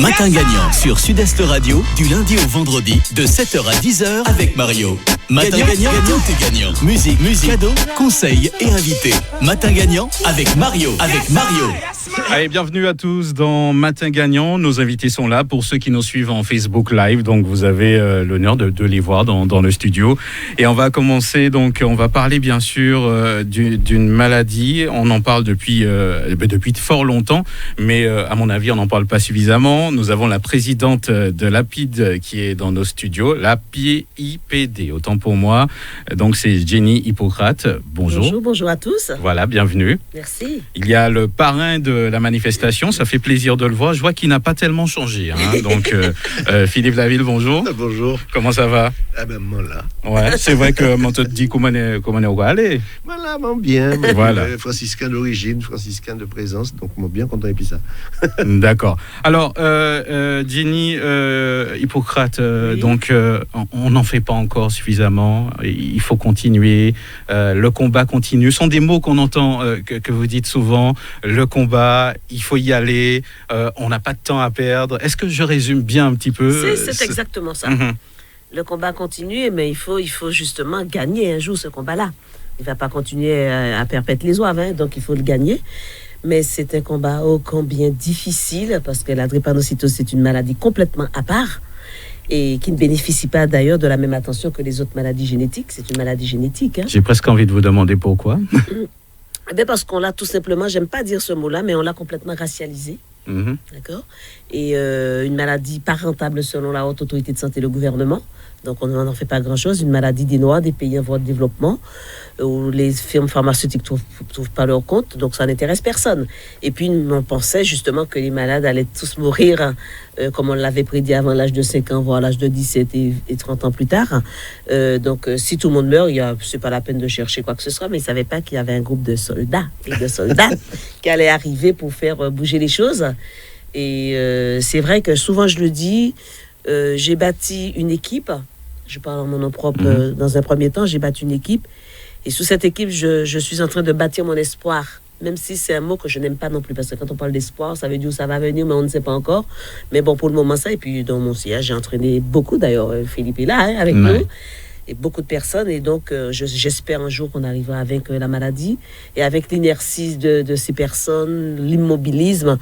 Matin gagnant sur Sud-Est Radio, du lundi au vendredi, de 7h à 10h avec Mario. Matin gagnant, t'es gagnant. Musique, cadeaux, conseils et invités. Matin gagnant avec Mario. Allez, bienvenue à tous dans Matin gagnant. Nos invités sont là pour ceux qui nous suivent en Facebook Live. Donc, vous avez l'honneur de les voir dans le studio. Et on va commencer, donc, on va parler bien sûr d'une maladie. On en parle depuis fort longtemps, mais à mon avis, on n'en parle pas suffisamment. Nous avons la présidente de l'APID qui est dans nos studios, l'APIPD, autant pour moi. Donc, c'est Jenny Hippocrate. Bonjour. Bonjour à tous. Voilà, bienvenue. Merci. Il y a le parrain de la manifestation, ça fait plaisir de le voir. Je vois qu'il n'a pas tellement changé. Donc, Philippe Laville, bonjour. Bonjour. Comment ça va? Ah ben, moi là. Ouais, c'est vrai que on te dit comment on va aller. Voilà, bon, bien. Voilà. Franciscain d'origine, franciscain de présence, donc moi bien content et puis ça. D'accord. Alors, Jenny Hippocrate, oui. Donc on n'en fait pas encore suffisamment. Il faut continuer. Le combat continue. Ce sont des mots qu'on entend, que vous dites souvent. Le combat, il faut y aller. On n'a pas de temps à perdre. Est-ce que je résume bien un petit peu? C'est exactement ça. Mm-hmm. Le combat continue, mais il faut justement gagner un jour ce combat-là. Il ne va pas continuer à perpétuer les oives, donc il faut le gagner. Mais c'est un combat ô combien difficile, parce que la drépanocytose, c'est une maladie complètement à part et qui ne bénéficie pas d'ailleurs de la même attention que les autres maladies génétiques. C'est une maladie génétique. J'ai presque envie de vous demander pourquoi. Parce qu'on l'a tout simplement, j'aime pas dire ce mot-là, mais on l'a complètement racialisé. Mm-hmm. D'accord. Et une maladie pas rentable selon la haute autorité de santé, le gouvernement. Donc on n'en fait pas grand-chose. Une maladie des Noirs, des pays en voie de développement, où les firmes pharmaceutiques ne trouvent pas leur compte. Donc ça n'intéresse personne. Et puis on pensait justement que les malades allaient tous mourir, comme on l'avait prédit avant l'âge de 5 ans, voire l'âge de 17 et 30 ans plus tard. Donc si tout le monde meurt, c'est pas la peine de chercher quoi que ce soit, mais ils ne savaient pas qu'il y avait un groupe de soldats qui allaient arriver pour faire bouger les choses. Et c'est vrai que souvent je le dis, j'ai bâti une équipe. Je parle en mon nom propre. Dans un premier temps, j'ai bâti une équipe. Et sous cette équipe, je suis en train de bâtir mon espoir. Même si c'est un mot que je n'aime pas non plus. Parce que quand on parle d'espoir, ça veut dire où ça va venir, mais on ne sait pas encore. Mais bon, pour le moment, ça. Et puis, dans mon sillage, j'ai entraîné beaucoup. D'ailleurs, Philippe est là, avec nous. Et beaucoup de personnes. Et donc, j'espère un jour qu'on arrivera à vaincre la maladie. Et avec l'inertie de ces personnes, l'immobilisme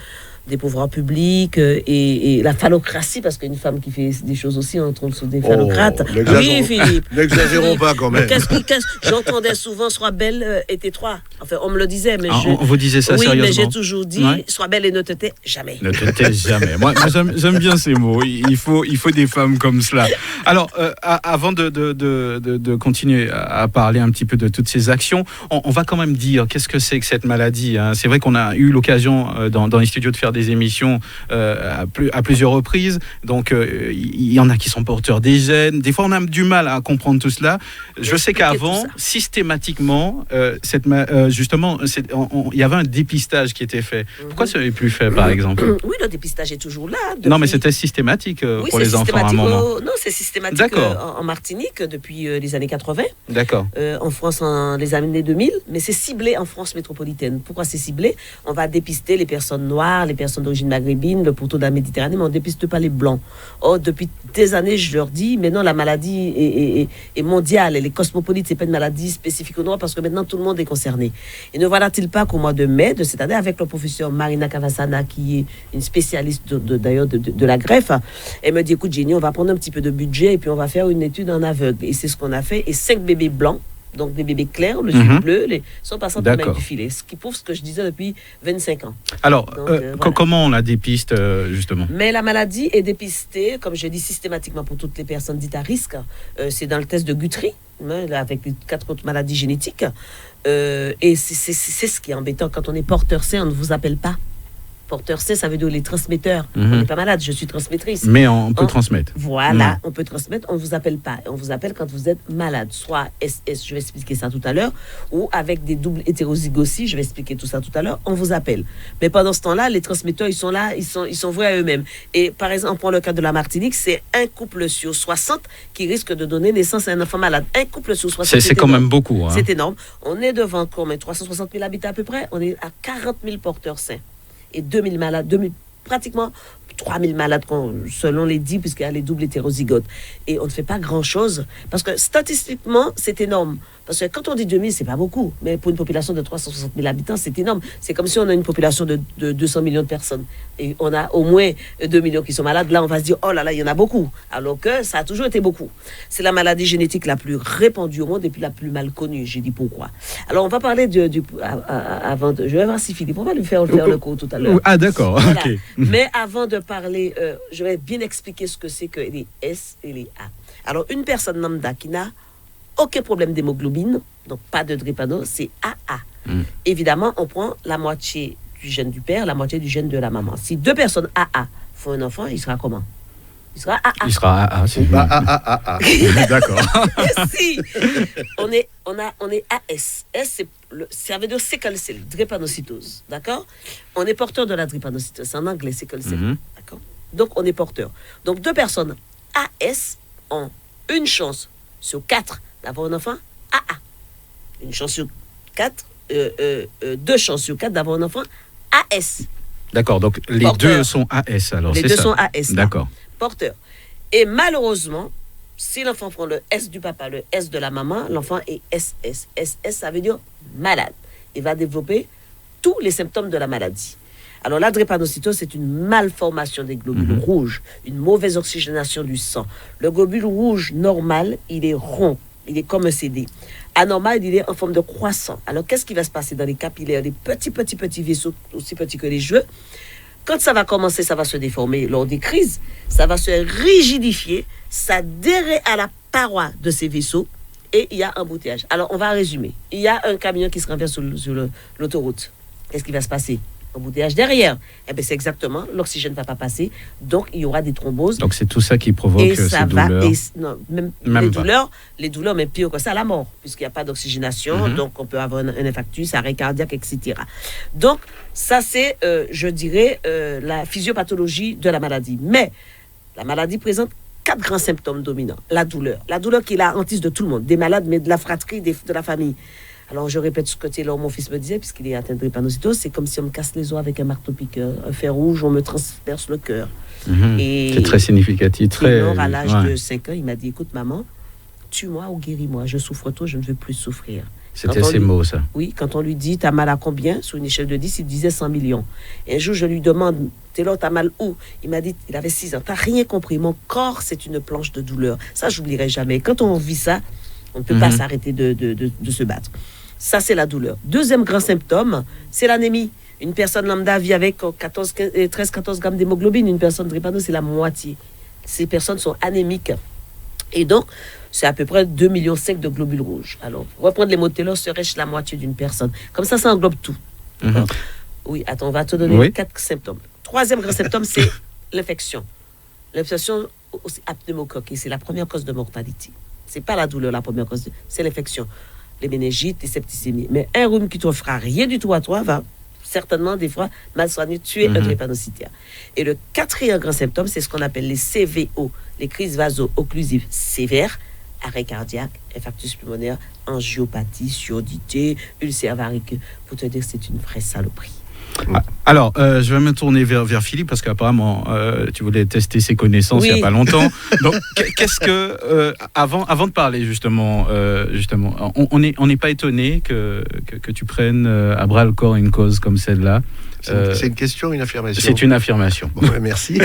des pouvoirs publics et la phallocratie, parce qu'une femme qui fait des choses aussi, on tombe sur des phallocrates. Oui, Philippe. N'exagérons pas quand même. J'entendais souvent, sois belle et tais-toi. Enfin, on me le disait, mais on vous disait ça sérieusement? Oui, mais j'ai toujours dit, sois belle et ne te tais jamais. Ne te tais jamais. Moi j'aime bien ces mots. Il faut des femmes comme cela. Alors, avant de continuer à parler un petit peu de toutes ces actions, on va quand même dire qu'est-ce que c'est que cette maladie. C'est vrai qu'on a eu l'occasion dans les studios de faire des émissions à plusieurs reprises. Donc, il y en a qui sont porteurs des gènes. Des fois, on a du mal à comprendre tout cela. Je sais qu'avant, systématiquement, justement, il y avait un dépistage qui était fait. Pourquoi ça n'avait plus fait, par exemple? Oui, le dépistage est toujours là. Non, mais c'était systématique pour les enfants à un moment. Non, c'est systématique en Martinique depuis les années 80. D'accord. En France, en les années 2000. Mais c'est ciblé en France métropolitaine. Pourquoi c'est ciblé? On va dépister les personnes noires, les personnes d'origine maghrébine, le pourtour de la Méditerranée, mais on ne dépiste pas les blancs. Or, depuis des années, je leur dis, maintenant, la maladie est mondiale. Elle est cosmopolite. Ce n'est pas une maladie spécifique aux Noirs parce que maintenant, tout le monde est concerné. Et ne voilà-t-il pas qu'au mois de mai de cette année, avec le professeur Marina Cavassana, qui est une spécialiste d'ailleurs de la greffe, elle me dit, écoute, Jenny, on va prendre un petit peu de budget et puis on va faire une étude en aveugle. Et c'est ce qu'on a fait. Et 5 bébés blancs, donc des bébés clairs, le yeux bleu, sont passés en main du filet. Ce qui prouve ce que je disais depuis 25 ans. Alors, comment on la dépiste, justement? Mais la maladie est dépistée, comme je dis, systématiquement pour toutes les personnes dites à risque. C'est dans le test de Guthrie, avec les 4 autres maladies génétiques. Et c'est ce qui est embêtant. Quand on est porteur C, on ne vous appelle pas. Porteur C, ça veut dire les transmetteurs. On n'est pas malade, je suis transmettrice. Mais on peut transmettre. Voilà, on peut transmettre, on ne vous appelle pas. On vous appelle quand vous êtes malade, soit SS, je vais expliquer ça tout à l'heure, ou avec des doubles hétérozygosies, je vais expliquer tout ça tout à l'heure, on vous appelle. Mais pendant ce temps-là, les transmetteurs, ils sont là, ils sont voués à eux-mêmes. Et par exemple, pour le cas de la Martinique, c'est un couple sur 60 qui risque de donner naissance à un enfant malade. Un couple sur 60. C'est quand même beaucoup. C'est énorme. On est devant combien? 360 000 habitants à peu près. On est à 40 000 porteurs sains. Et 2000 malades, pratiquement 3000 malades selon les 10, puisqu'il y a les doubles hétérozygotes. Et on ne fait pas grand-chose, parce que statistiquement, c'est énorme. Parce que quand on dit 2000, c'est pas beaucoup. Mais pour une population de 360 000 habitants, c'est énorme. C'est comme si on a une population de 200 millions de personnes. Et on a au moins 2 millions qui sont malades. Là, on va se dire, oh là là, il y en a beaucoup. Alors que ça a toujours été beaucoup. C'est la maladie génétique la plus répandue au monde et puis la plus mal connue. J'ai dit pourquoi. Alors, on va parler avant de... Je vais voir si Philippe, on va lui faire le cours tout à l'heure. Ah, d'accord. Voilà. Ok. Mais avant de parler, je vais bien expliquer ce que c'est que les S et les A. Alors, une personne lambda qui n'a aucun problème d'hémoglobine, donc pas de drépano, c'est AA. Évidemment, on prend la moitié du gène du père, la moitié du gène de la maman. Si 2 personnes AA font un enfant, il sera comment? Il sera AA. Il sera AA. D'accord. Si on est AS. S, ça veut dire sickle cell, drépanocytose. D'accord? On est porteur de la drépanocytose. C'est en anglais, sickle cell. D'accord? Donc, on est porteur. Donc, 2 personnes AS ont une chance sur 4 d'avoir un enfant AA. Une chance sur 4, 2 chances sur 4 d'avoir un enfant AS. D'accord, donc les Porteur. 2 sont AS alors, Les c'est 2 ça? sont AS. D'accord. Porteur. Et malheureusement, si l'enfant prend le S du papa, le S de la maman, l'enfant est SS. SS, ça veut dire malade. Il va développer tous les symptômes de la maladie. Alors, la drépanocytose, c'est une malformation des globules rouges, une mauvaise oxygénation du sang. Le globule rouge normal, il est rond, il est comme un CD. Anormal, il est en forme de croissant. Alors, qu'est-ce qui va se passer dans les capillaires, les petits vaisseaux, aussi petits que les cheveux? Quand ça va commencer, ça va se déformer lors des crises, ça va se rigidifier, s'adhérer à la paroi de ces vaisseaux et il y a un embouteillage. Alors, on va résumer. Il y a un camion qui se renverse sur l'autoroute. Qu'est-ce qui va se passer? Embouteillage derrière. Eh bien, c'est exactement, l'oxygène ne va pas passer, donc il y aura des thromboses. Donc, c'est tout ça qui provoque et ces ça douleurs. Non, même Pas. les douleurs, mais pire que ça, la mort, puisqu'il n'y a pas d'oxygénation, donc on peut avoir un infarctus, arrêt cardiaque, etc. Donc, ça, c'est, je dirais, la physiopathologie de la maladie. Mais la maladie présente 4 grands symptômes dominants. La douleur qui est la hantise de tout le monde, des malades, mais de la fratrie, de la famille. Alors, je répète ce côté-là où mon fils me disait, puisqu'il est atteint de drépanocytose, c'est comme si on me casse les os avec un marteau-piqueur, un fer rouge, on me transperce le cœur. Et C'est très significatif. Ténor, à l'âge de 5 ans, il m'a dit, écoute, maman, tue-moi ou guéris-moi, je souffre trop, je ne veux plus souffrir. C'était ses mots, ça. Oui, quand on lui dit, t'as mal à combien? Sur une échelle de 10, il disait 100 millions. Et un jour, je lui demande, Ténor, t'as mal où? Il m'a dit, il avait 6 ans, t'as rien compris, mon corps, c'est une planche de douleur. Ça, j'oublierai jamais. Quand on vit ça, on ne peut pas s'arrêter de se battre. Ça, c'est la douleur. Deuxième grand symptôme, c'est l'anémie. Une personne lambda vit avec 13-14 grammes d'hémoglobine. Une personne drépano, c'est la moitié. Ces personnes sont anémiques. Et donc, c'est à peu près 2,5 millions de globules rouges. Alors, reprendre les mots de Taylor, serait-ce la moitié d'une personne? Comme ça englobe tout. Oui, attends, on va te donner 4 symptômes. Troisième grand symptôme, c'est l'infection. L'infection, c'est pneumocoque, et c'est la première cause de mortalité. C'est pas la douleur, la première cause, c'est l'infection. Les méningites, les septicémies. Mais un rhume qui ne te fera rien du tout à toi va certainement, des fois, mal soigner, tuer un drépanocytaire. Et le 4e grand symptôme, c'est ce qu'on appelle les CVO, les crises vaso-occlusives sévères, arrêt cardiaque, infarctus pulmonaire, angiopathie, surdité, ulcère variceux. Pour te dire que c'est une vraie saloperie. Alors, je vais me tourner vers Philippe parce qu'apparemment, tu voulais tester ses connaissances il n'y a pas longtemps. Donc, qu'est-ce que, avant de parler justement, on n'est pas étonné que tu prennes à bras le corps une cause comme celle-là. C'est une question ou une affirmation? C'est une affirmation. Bon, merci.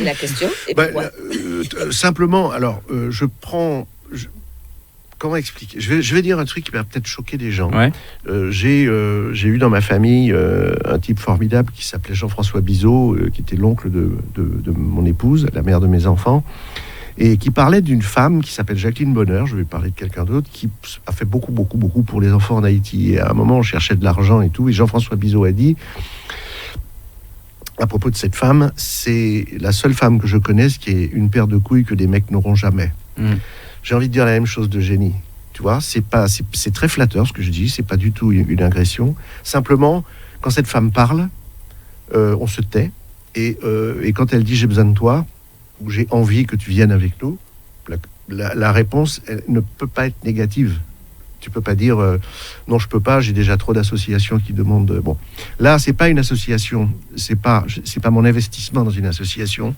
La question est pourquoi simplement, alors, je prends... Comment expliquer? Je vais dire un truc qui va peut-être choquer des gens. Ouais. J'ai eu dans ma famille un type formidable qui s'appelait Jean-François Bizot, qui était l'oncle de mon épouse, la mère de mes enfants, et qui parlait d'une femme qui s'appelle Jacqueline Bonheur. Je vais parler de quelqu'un d'autre qui a fait beaucoup pour les enfants en Haïti. Et à un moment, on cherchait de l'argent et tout, et Jean-François Bizot a dit, à propos de cette femme, c'est la seule femme que je connaisse qui ait une paire de couilles que des mecs n'auront jamais. J'ai envie de dire la même chose de Génie. Tu vois, c'est très flatteur ce que je dis, c'est pas du tout une agression. Simplement, quand cette femme parle, on se tait. Et quand elle dit j'ai besoin de toi, ou j'ai envie que tu viennes avec nous, la réponse elle ne peut pas être négative. Tu peux pas dire non, je peux pas, j'ai déjà trop d'associations qui demandent. Bon, là, c'est pas une association, c'est pas mon investissement dans une association,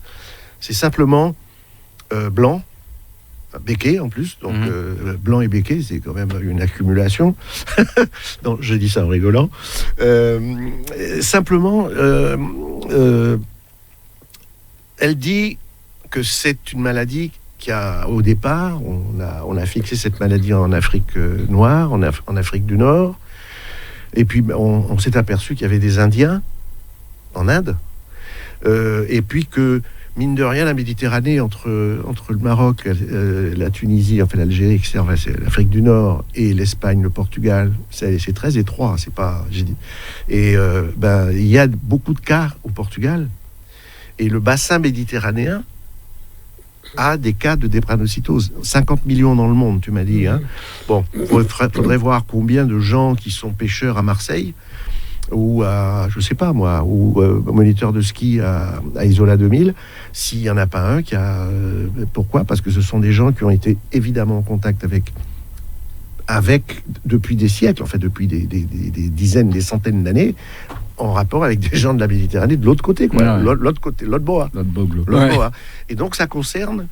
c'est simplement blanc, béquet en plus, donc blanc et béquet, c'est quand même une accumulation. Donc, je dis ça en rigolant. Simplement, elle dit que c'est une maladie qui a, au départ, on a fixé cette maladie en Afrique noire, en Afrique du Nord, et puis on s'est aperçu qu'il y avait des Indiens en Inde, et puis que, mine de rien, la Méditerranée, entre le Maroc, la Tunisie, enfin l'Algérie, etc., enfin, c'est l'Afrique du Nord, et l'Espagne, le Portugal, c'est très étroit, c'est pas... J'ai dit. Et il y a beaucoup de cas au Portugal, et le bassin méditerranéen a des cas de drépanocytose. 50 millions dans le monde, tu m'as dit. Hein. Bon, faudrait voir combien de gens qui sont pêcheurs à Marseille, ou à, je sais pas moi, ou moniteur de ski à Isola 2000, s'il n'y en a pas un qui a... pourquoi ? Parce que ce sont des gens qui ont été évidemment en contact avec depuis des siècles, en fait, depuis des dizaines, des centaines d'années, en rapport avec des gens de la Méditerranée de l'autre côté, quoi. Ouais. L'autre côté, l'autre boa. Boa. Et donc ça concerne,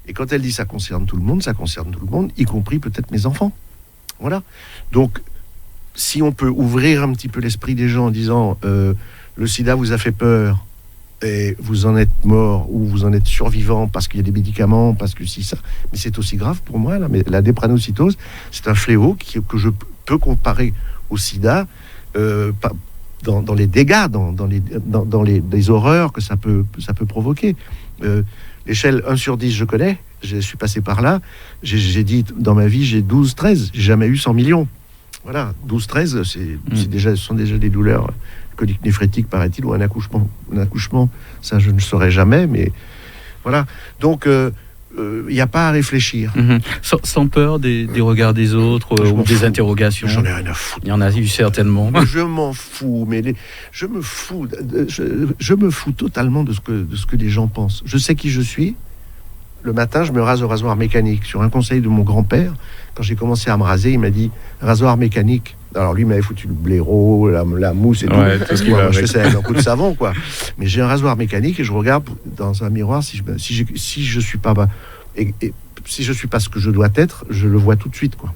et quand elle dit ça concerne tout le monde, y compris peut-être mes enfants. Voilà. Donc, si on peut ouvrir un petit peu l'esprit des gens en disant le sida vous a fait peur et vous en êtes mort ou vous en êtes survivant parce qu'il y a des médicaments, parce que si ça, mais c'est aussi grave pour moi là. Mais la drépanocytose, c'est un fléau que je peux comparer au sida. Dans les dégâts, dans les horreurs que ça peut provoquer. L'échelle 1 sur 10, je connais, je suis passé par là, j'ai dit, dans ma vie, j'ai 12-13, j'ai jamais eu 100 millions. Voilà, 12-13, ce sont déjà des douleurs coliques néphrétiques, paraît-il, ou un accouchement. Un accouchement, ça, je ne saurais jamais, mais voilà. Donc, il n'y a pas à réfléchir. Sans peur des regards des autres ou des interrogations. J'en ai rien à foutre. Il y en a eu certainement. Je m'en fous, mais je me fous totalement de ce que les gens pensent. Je sais qui je suis. Le matin, je me rase au rasoir mécanique. Sur un conseil de mon grand-père, quand j'ai commencé à me raser, il m'a dit rasoir mécanique. Alors lui, il m'avait foutu le blaireau, la mousse et tout. Ouais, tout ce qui va je fais ça avec un coup de savon, quoi. Mais j'ai un rasoir mécanique et je regarde dans un miroir si je suis pas et si je suis pas ce que je dois être, je le vois tout de suite, quoi.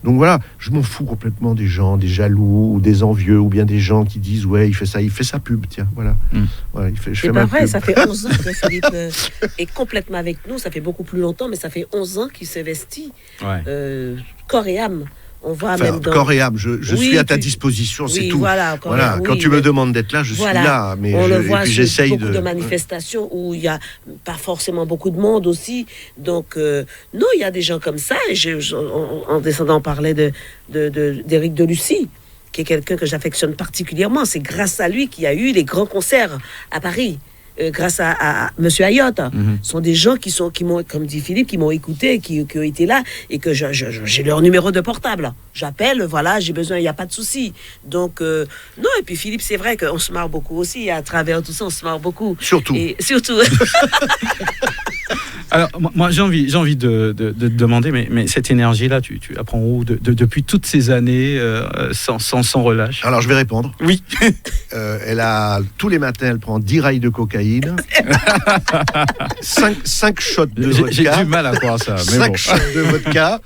Donc voilà, je m'en fous complètement des gens, des jaloux ou des envieux, ou bien des gens qui disent ouais, il fait sa pub, tiens, voilà. Voilà, c'est pas vrai, ça fait 11 ans que Philippe est complètement avec nous, ça fait beaucoup plus longtemps, mais ça fait 11 ans qu'il s'investit corps et âme. On voit même dans... corps et âme, je suis à ta disposition, c'est tout. Voilà, quand tu me demandes d'être là, je suis là. Mais on le voit, j'essaye beaucoup de manifestations où il n'y a pas forcément beaucoup de monde aussi. Donc, non, il y a des gens comme ça. Et en descendant, on parlait d'Éric Delucy, qui est quelqu'un que j'affectionne particulièrement. C'est grâce à lui qu'il y a eu les grands concerts à Paris. Grâce à Monsieur Ayotte. Ce sont des gens qui m'ont, comme dit Philippe, qui m'ont écouté, qui ont été là, et que j'ai leur numéro de portable. J'appelle, voilà, j'ai besoin, il n'y a pas de souci. Donc, non, et puis Philippe, c'est vrai qu'on se marre beaucoup aussi, à travers tout ça, on se marre beaucoup. Surtout. Alors, moi, j'ai envie de te demander, mais cette énergie-là, tu la prends où depuis toutes ces années, sans relâche? Alors, je vais répondre. Oui. Tous les matins, elle prend 10 rails de cocaïne, 5 shots de vodka. J'ai du mal à croire ça. Mais 5 shots de vodka,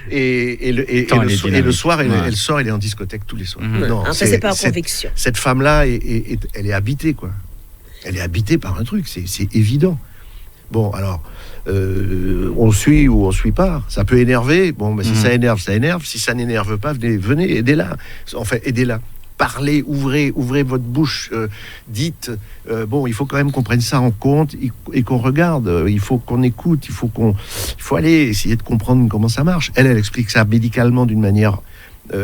et le soir, elle sort, elle est en discothèque tous les soirs. Non, en fait, c'est pas en conviction. Cette femme-là, elle est habitée, quoi. Elle est habitée par un truc, c'est évident. Bon, alors, on suit ou on suit pas. Ça peut énerver. Bon, mais si ça énerve, ça énerve. Si ça n'énerve pas, venez, aidez-la. Enfin, aidez-la. Parlez, ouvrez votre bouche. Dites, bon, il faut quand même qu'on prenne ça en compte et qu'on regarde. Il faut qu'on écoute. Il faut aller essayer de comprendre comment ça marche. Elle explique ça médicalement d'une manière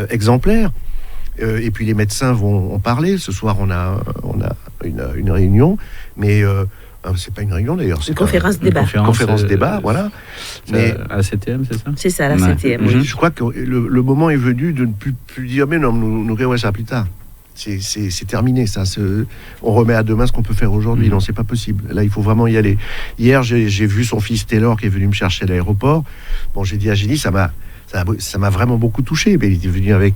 exemplaire. Et puis les médecins vont en parler. Ce soir, on a une réunion, mais c'est pas une réunion d'ailleurs, c'est une conférence débat. Conférence débat, voilà. Mais à la CTM, c'est ça? C'est ça, à la CTM. Oui. Je crois que le moment est venu de ne plus dire mais non, nous verrons ça plus tard. C'est terminé, ça. On remet à demain ce qu'on peut faire aujourd'hui. Non, c'est pas possible. Là, il faut vraiment y aller. Hier, j'ai vu son fils Taylor qui est venu me chercher à l'aéroport. Bon, j'ai dit à Génie, ça ça m'a vraiment beaucoup touché. Mais il était venu avec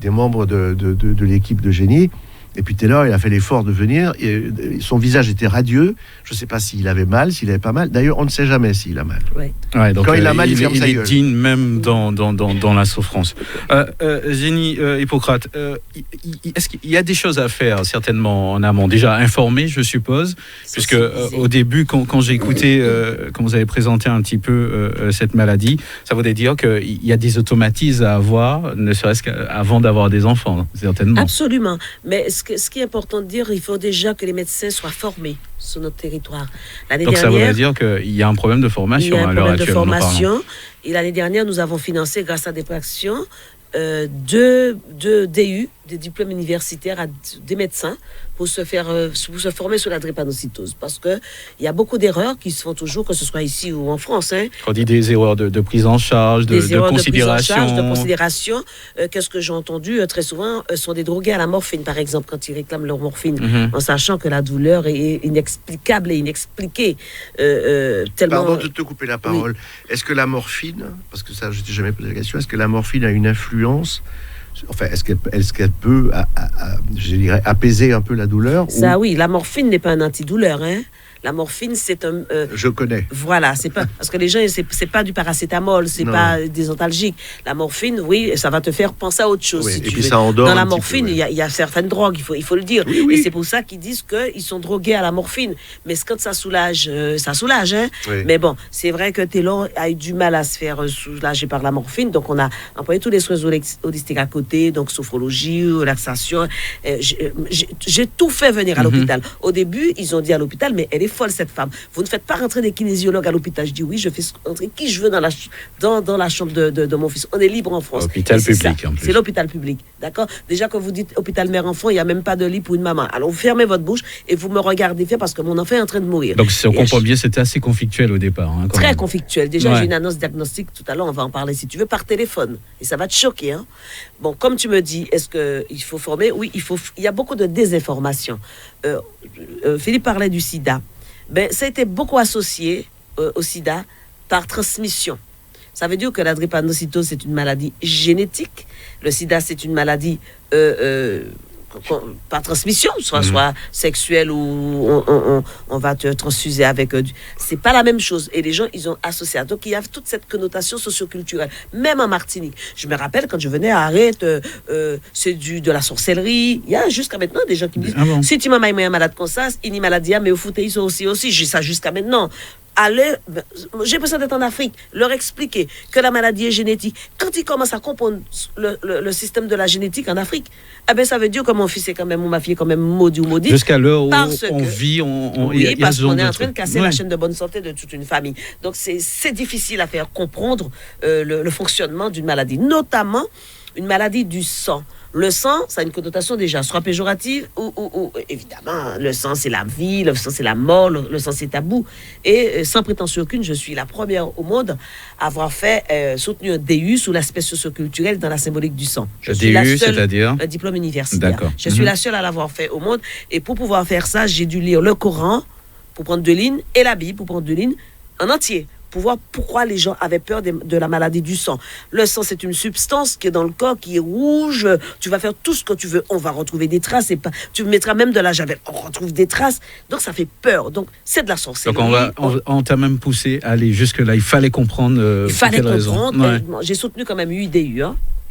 des membres de l'équipe de Génie. Et puis Taylor, il a fait l'effort de venir. Et son visage était radieux. Je ne sais pas s'il avait mal, s'il avait pas mal. D'ailleurs, on ne sait jamais s'il a mal. Ouais, donc, quand il a mal, il ferme sa est gueule. digne même dans la souffrance. Génie, Hippocrate, est-ce qu'il y a des choses à faire certainement en amont? Déjà informer, je suppose, puisque au début, quand j'ai écouté, quand vous avez présenté un petit peu cette maladie, ça voudrait dire qu'il y a des automatismes à avoir, ne serait-ce qu'avant d'avoir des enfants, certainement. Absolument. Mais ce qui est important de dire, il faut déjà que les médecins soient formés sur notre territoire. Donc ça voudrait dire qu'il y a un problème de formation à l'heure actuelle. Il y a un problème de formation. Et l'année dernière, nous avons financé, grâce à des actions, deux DU, des diplômes universitaires à des médecins pour se former sur la drépanocytose. Parce qu'il y a beaucoup d'erreurs qui se font toujours, que ce soit ici ou en France. On dit des erreurs de prise en charge, de considération. Qu'est-ce que j'ai entendu très souvent sont des drogués à la morphine, par exemple, quand ils réclament leur morphine, en sachant que la douleur est inexplicable et inexpliquée. Tellement... Pardon de te couper la parole. Oui. Est-ce que la morphine, parce que ça, je ne t'ai jamais posé la question, est-ce que la morphine a une influence? Enfin, est-ce qu'elle peut, je dirais, apaiser un peu la douleur? Ça, oui, la morphine n'est pas un antidouleur, hein. La morphine, c'est un... je connais. Voilà, c'est pas... Parce que les gens, c'est pas du paracétamol, c'est pas des antalgiques. La morphine, oui, ça va te faire penser à autre chose. Oui, si et tu puis veux. ça endort. Dans la morphine, il y a certaines drogues, il faut le dire. Oui. Et c'est pour ça qu'ils disent qu'ils sont drogués à la morphine. Mais quand ça soulage, hein. Oui. Mais bon, c'est vrai que Taylor a eu du mal à se faire soulager par la morphine. Donc, on a employé tous les soins holistiques à côté, donc sophrologie, relaxation. J'ai tout fait venir à l'hôpital. Au début, ils ont dit à l'hôpital, mais elle est folle, cette femme. Vous ne faites pas rentrer des kinésiologues à l'hôpital. Je dis oui, je fais rentrer qui je veux dans la chambre de mon fils. On est libre en France. Hôpital public, en plus. C'est l'hôpital public, d'accord? Déjà, quand vous dites hôpital mère-enfant, il n'y a même pas de lit pour une maman. Alors, vous fermez votre bouche et vous me regardez faire parce que mon enfant est en train de mourir. Donc, si on comprend bien, c'était assez conflictuel au départ. Hein, très conflictuel. Déjà, j'ai une annonce diagnostique tout à l'heure, on va en parler si tu veux, par téléphone. Et ça va te choquer. Hein? Bon, comme tu me dis, est-ce qu'il faut former? Oui, il y a beaucoup de désinformation. Philippe parlait du sida. Ça a été beaucoup associé au sida par transmission. Ça veut dire que la drépanocytose, c'est une maladie génétique. Le sida, c'est une maladie par transmission, soit sexuelle ou on va te transfuser avec... c'est pas la même chose. Et les gens, ils ont associé. Donc, il y a toute cette connotation socioculturelle. Même en Martinique. Je me rappelle, quand je venais à Arrête, c'est de la sorcellerie. Il y a jusqu'à maintenant des gens qui me disent si tu m'as un malade comme ça, il y a une maladie, mais au foot, ils sont aussi. J'ai ça jusqu'à maintenant. J'ai besoin d'être en Afrique, leur expliquer que la maladie est génétique. Quand ils commencent à comprendre le système de la génétique en Afrique, ça veut dire que mon fils est quand même, ou ma fille est quand même maudit ou maudite. Jusqu'à l'heure où on vit, parce qu'on est en train de casser la chaîne de bonne santé de toute une famille. Donc c'est difficile à faire comprendre le fonctionnement d'une maladie, notamment une maladie du sang. Le sang, ça a une connotation déjà, soit péjorative ou évidemment, le sang c'est la vie, le sang c'est la mort, le sang c'est tabou. Et sans prétention aucune, je suis la première au monde à avoir soutenu un DU sous l'aspect socioculturel dans la symbolique du sang. Le DU, c'est-à-dire un diplôme universitaire. D'accord. Je suis la seule à l'avoir fait au monde. Et pour pouvoir faire ça, j'ai dû lire le Coran pour prendre 2 lignes et la Bible pour prendre 2 lignes en entier. Pour voir pourquoi les gens avaient peur de la maladie du sang. Le sang, c'est une substance qui est dans le corps, qui est rouge. Tu vas faire tout ce que tu veux. On va retrouver des traces. Tu mettras même de la javel. On retrouve des traces. Donc, ça fait peur. Donc, c'est de la sorcellerie. Donc, on t'a même poussé à aller jusque-là. Il fallait comprendre. Il fallait comprendre. Ouais. J'ai soutenu quand même 8 DU.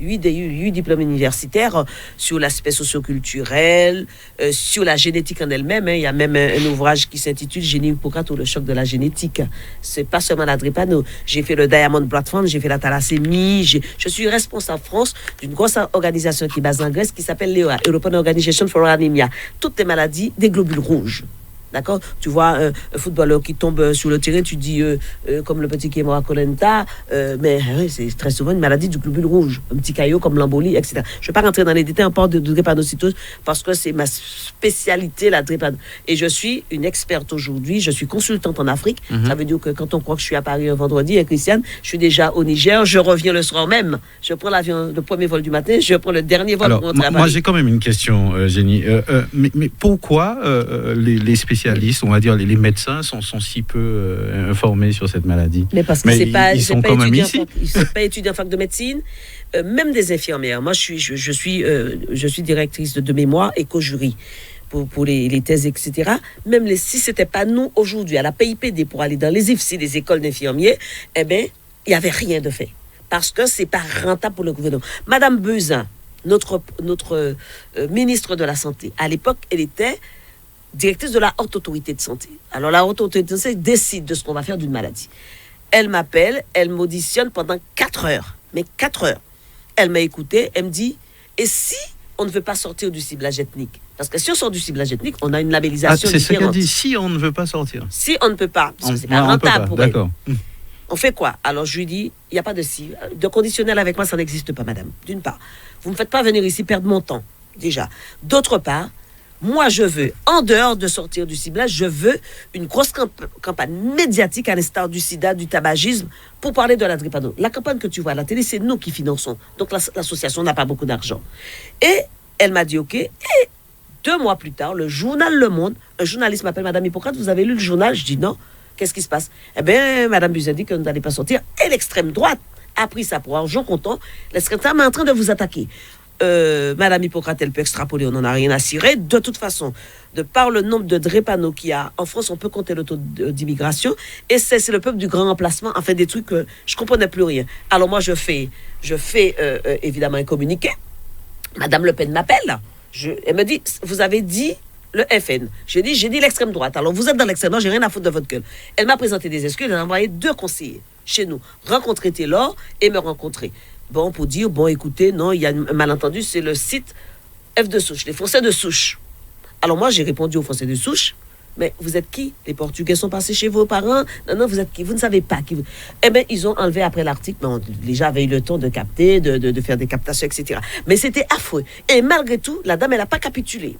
8 diplômes universitaires sur l'aspect socioculturel, sur la génétique en elle-même. Il y a même un ouvrage qui s'intitule Génie Hippocrate ou le choc de la génétique. C'est pas seulement la drépano. J'ai fait le Diamond Blood Fund, j'ai fait la thalassémie. Je suis responsable France d'une grosse organisation qui est basée en Grèce qui s'appelle l'EOA, European Organization for Anemia. Toutes les maladies des globules rouges. D'accord? Tu vois un footballeur qui tombe sur le terrain, tu dis comme le petit qui est mort à Colenta, mais c'est très souvent une maladie du globule rouge, un petit caillot comme l'embolie, etc. Je ne vais pas rentrer dans les détails, on parle de drépanocytose parce que c'est ma spécialité, la drépanocytose. Et je suis une experte aujourd'hui, je suis consultante en Afrique. Ça veut dire que quand on croit que je suis à Paris un vendredi, et Christiane, je suis déjà au Niger, je reviens le soir même. Je prends l'avion, le premier vol du matin, je prends le dernier vol pour rentrer à Paris. Moi j'ai quand même une question, Génie. Mais pourquoi les spécialistes spécialistes, on va dire les médecins, sont si peu informés sur cette maladie? Mais parce que ils sont quand même ici. Ils ne sont pas étudiants en fac de médecine, même des infirmières. Moi, je suis directrice de mémoire et co-jury pour les thèses, etc. Même si ce n'était pas nous, aujourd'hui, à la PIPD, pour aller dans les IFSI, les écoles d'infirmiers, eh bien, il n'y avait rien de fait. Parce que ce n'est pas rentable pour le gouvernement. Madame Beusin, notre ministre de la Santé, à l'époque, elle était directrice de la Haute Autorité de Santé. Alors, la Haute Autorité de Santé décide de ce qu'on va faire d'une maladie. Elle m'appelle, elle m'auditionne pendant 4 heures. Mais 4 heures. Elle m'a écouté, elle me dit, et si on ne veut pas sortir du ciblage ethnique? Parce que si on sort du ciblage ethnique, on a une labellisation c'est différente. ce qu'elle dit, si on ne veut pas sortir. Si on ne peut pas, parce que c'est pas rentable pour elle. D'accord. On fait quoi? Alors, je lui dis, il n'y a pas de si. De conditionnel avec moi, ça n'existe pas, madame. D'une part, vous ne me faites pas venir ici perdre mon temps, déjà. D'autre part, moi, je veux, en dehors de sortir du ciblage, je veux une grosse campagne médiatique à l'instar du sida, du tabagisme, pour parler de la drépano. La campagne que tu vois à la télé, c'est nous qui finançons. Donc, l'association n'a pas beaucoup d'argent. Et elle m'a dit, OK. Et 2 mois plus tard, le journal Le Monde, un journaliste m'appelle, Madame Hippocrate, vous avez lu le journal? Je dis non. Qu'est-ce qui se passe? Eh bien, Madame Buzyn dit que vous n'allez pas sortir. Et l'extrême droite a pris ça pour argent comptant. L'extrême droite est en train de vous attaquer. Madame Hippocrate, elle peut extrapoler, on n'en a rien à cirer. De toute façon, de par le nombre de drépano qu'il y a en France, on peut compter le taux d'immigration. Et c'est le peuple du grand remplacement. Enfin, des trucs que je ne comprenais plus rien. Alors moi, je fais évidemment un communiqué. Madame Le Pen m'appelle. Elle me dit, vous avez dit le FN. J'ai dit l'extrême droite. Alors, vous êtes dans l'extrême droite, j'ai rien à foutre de votre gueule. Elle m'a présenté des excuses, elle a envoyé 2 conseillers chez nous. Rencontrer Taylor et me rencontrer. Bon, pour dire, écoutez, non, il y a un malentendu, c'est le site F de souche, les Français de souche. Alors, moi, j'ai répondu aux Français de souche, mais vous êtes qui? Les Portugais sont passés chez vos parents? Non, vous êtes qui? Vous ne savez pas qui. Eh bien, ils ont enlevé après l'article, mais les gens avaient eu le temps de capter, de faire des captations, etc. Mais c'était affreux. Et malgré tout, la dame, elle n'a pas capitulé.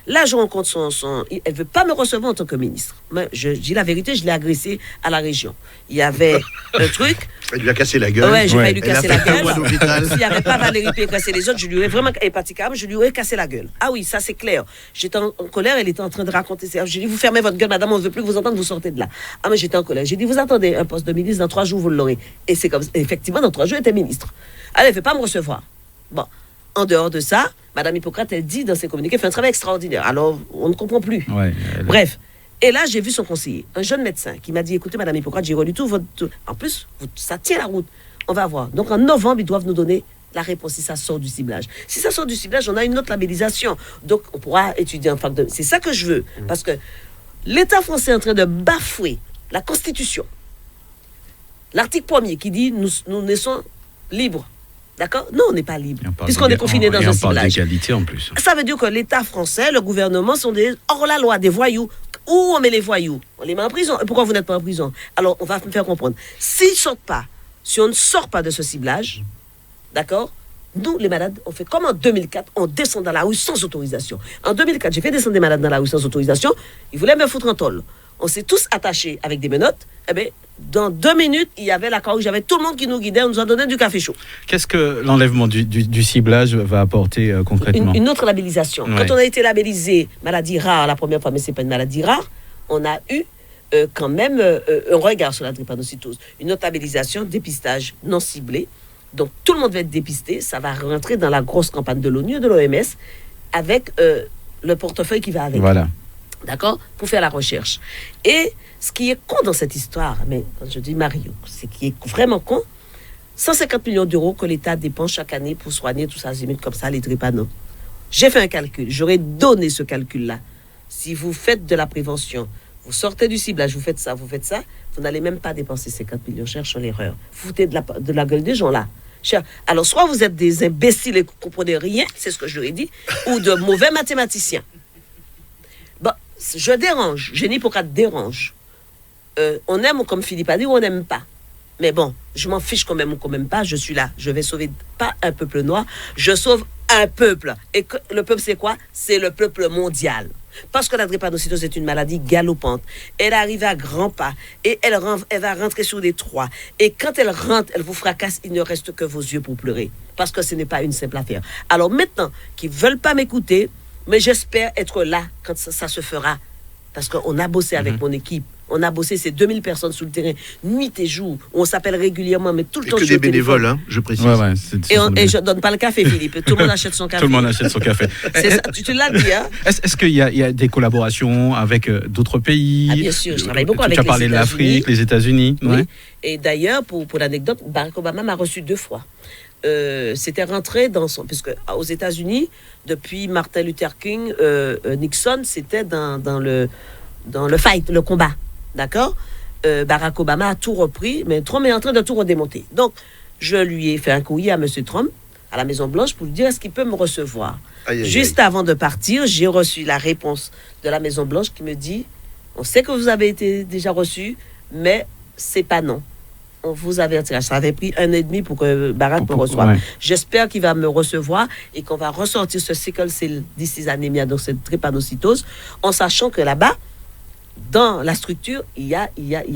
Là, je rencontre elle ne veut pas me recevoir en tant que ministre. Mais je dis la vérité, je l'ai agressée à la région. Il y avait un truc. Elle lui a cassé la gueule. Ouais, j'ai failli lui casser la gueule. S'il n'y avait pas Valérie Pécresse et les autres, je lui aurais vraiment épaticable, je lui aurais cassé la gueule. Ah oui, ça c'est clair. J'étais en colère, elle était en train de raconter ça. J'ai dit, vous fermez votre gueule, madame, on ne veut plus vous entendre, vous sortez de là. Ah, mais j'étais en colère. J'ai dit, vous attendez un poste de ministre, dans 3 jours, vous l'aurez. Et c'est comme ça. Effectivement, dans 3 jours, elle était ministre. Elle ne veut pas me recevoir. Bon. En dehors de ça, Madame Hippocrate, elle dit dans ses communiqués, fait un travail extraordinaire. Alors, on ne comprend plus. Ouais, Bref. Et là, j'ai vu son conseiller, un jeune médecin, qui m'a dit, écoutez, Madame Hippocrate, j'ai relu tout votre... En plus, ça tient la route. On va voir. Donc, en novembre, ils doivent nous donner la réponse si ça sort du ciblage. Si ça sort du ciblage, on a une autre labellisation. Donc, on pourra étudier en fac de... C'est ça que je veux. Parce que l'État français est en train de bafouer la Constitution. L'article 1er qui dit, nous naissons libres. D'accord? Non, on n'est pas libre, puisqu'on est confiné dans un ciblage. On parle d'égalité en plus. Ça veut dire que l'État français, le gouvernement, sont des hors-la-loi, des voyous. Où on met les voyous? On les met en prison. Pourquoi vous n'êtes pas en prison? Alors, on va me faire comprendre. Si on ne sort pas de ce ciblage, d'accord? Nous, les malades, on fait comme en 2004, on descend dans la rue sans autorisation. En 2004, j'ai fait descendre des malades dans la rue sans autorisation. Ils voulaient me foutre en tôle. On s'est tous attachés avec des menottes. Eh bien, dans 2 minutes, il y avait la rouge, j'avais tout le monde qui nous guidait, on nous a donné du café chaud. Qu'est-ce que l'enlèvement du ciblage va apporter concrètement? Une autre labellisation. Ouais. Quand on a été labellisé maladie rare la première fois, mais ce n'est pas une maladie rare, on a eu quand même un regard sur la drépanocytose. Une autre labellisation, dépistage non ciblé. Donc tout le monde va être dépisté, ça va rentrer dans la grosse campagne de l'ONU et de l'OMS avec le portefeuille qui va avec. Voilà. D'accord? Pour faire la recherche. Et ce qui est con dans cette histoire, mais quand je dis Mario, ce qui est vraiment con, 150 millions d'euros que l'État dépense chaque année pour soigner tout ça, comme ça, les drépano. J'ai fait un calcul, j'aurais donné ce calcul-là. Si vous faites de la prévention, vous sortez du ciblage, vous faites ça, vous n'allez même pas dépenser 50 millions. Cherchez l'erreur. Vous foutez de la gueule des gens là. Alors, soit vous êtes des imbéciles et vous ne comprenez rien, c'est ce que je leur ai dit, ou de mauvais mathématiciens. Bon, je dérange, Génie Hippocrate dérange. On aime comme Philippe a dit ou on n'aime pas. Mais bon, je m'en fiche qu'on m'aime ou qu'on m'aime pas, je suis là. Je vais sauver pas un peuple noir, je sauve un peuple. Et le peuple, c'est quoi? C'est le peuple mondial. Parce que la drépanocytose est une maladie galopante. Elle arrive à grands pas et elle va rentrer sur des 3. Et quand elle rentre, elle vous fracasse, il ne reste que vos yeux pour pleurer. Parce que ce n'est pas une simple affaire. Alors maintenant, qu'ils ne veulent pas m'écouter, mais j'espère être là quand ça se fera. parce qu'on a bossé avec mon équipe. On a bossé, c'est 2000 personnes sur le terrain, nuit et jour. On s'appelle régulièrement, mais tout le Et temps. que des bénévoles, hein, je précise. Et je donne pas le café, Philippe. Tout le monde achète son café. Tout le monde achète son café. C'est ça, tu l'as dit, hein? Est-ce qu'il y a des collaborations avec d'autres pays? Ah, bien sûr, je travaille beaucoup avec les États-Unis. Tu as parlé de l'Afrique, les États-Unis. Oui. Ouais. Et d'ailleurs, pour l'anecdote, Barack Obama m'a reçu 2 fois. C'était rentré dans son... Puisque aux États-Unis, depuis Martin Luther King, Nixon, c'était dans le fight, le combat. D'accord? Barack Obama a tout repris, mais Trump est en train de tout redémonter. Donc, je lui ai fait un courrier à M. Trump, à la Maison-Blanche, pour lui dire est-ce qu'il peut me recevoir. Juste avant de partir, j'ai reçu la réponse de la Maison-Blanche qui me dit on sait que vous avez été déjà reçu, mais c'est pas non. On vous avertira. Ça avait pris 1 an et demi pour que Barack me reçoive. Ouais. J'espère qu'il va me recevoir et qu'on va ressortir ce sickle cell disease anémia, donc cette drépanocytose, en sachant que là-bas, dans la structure, il y a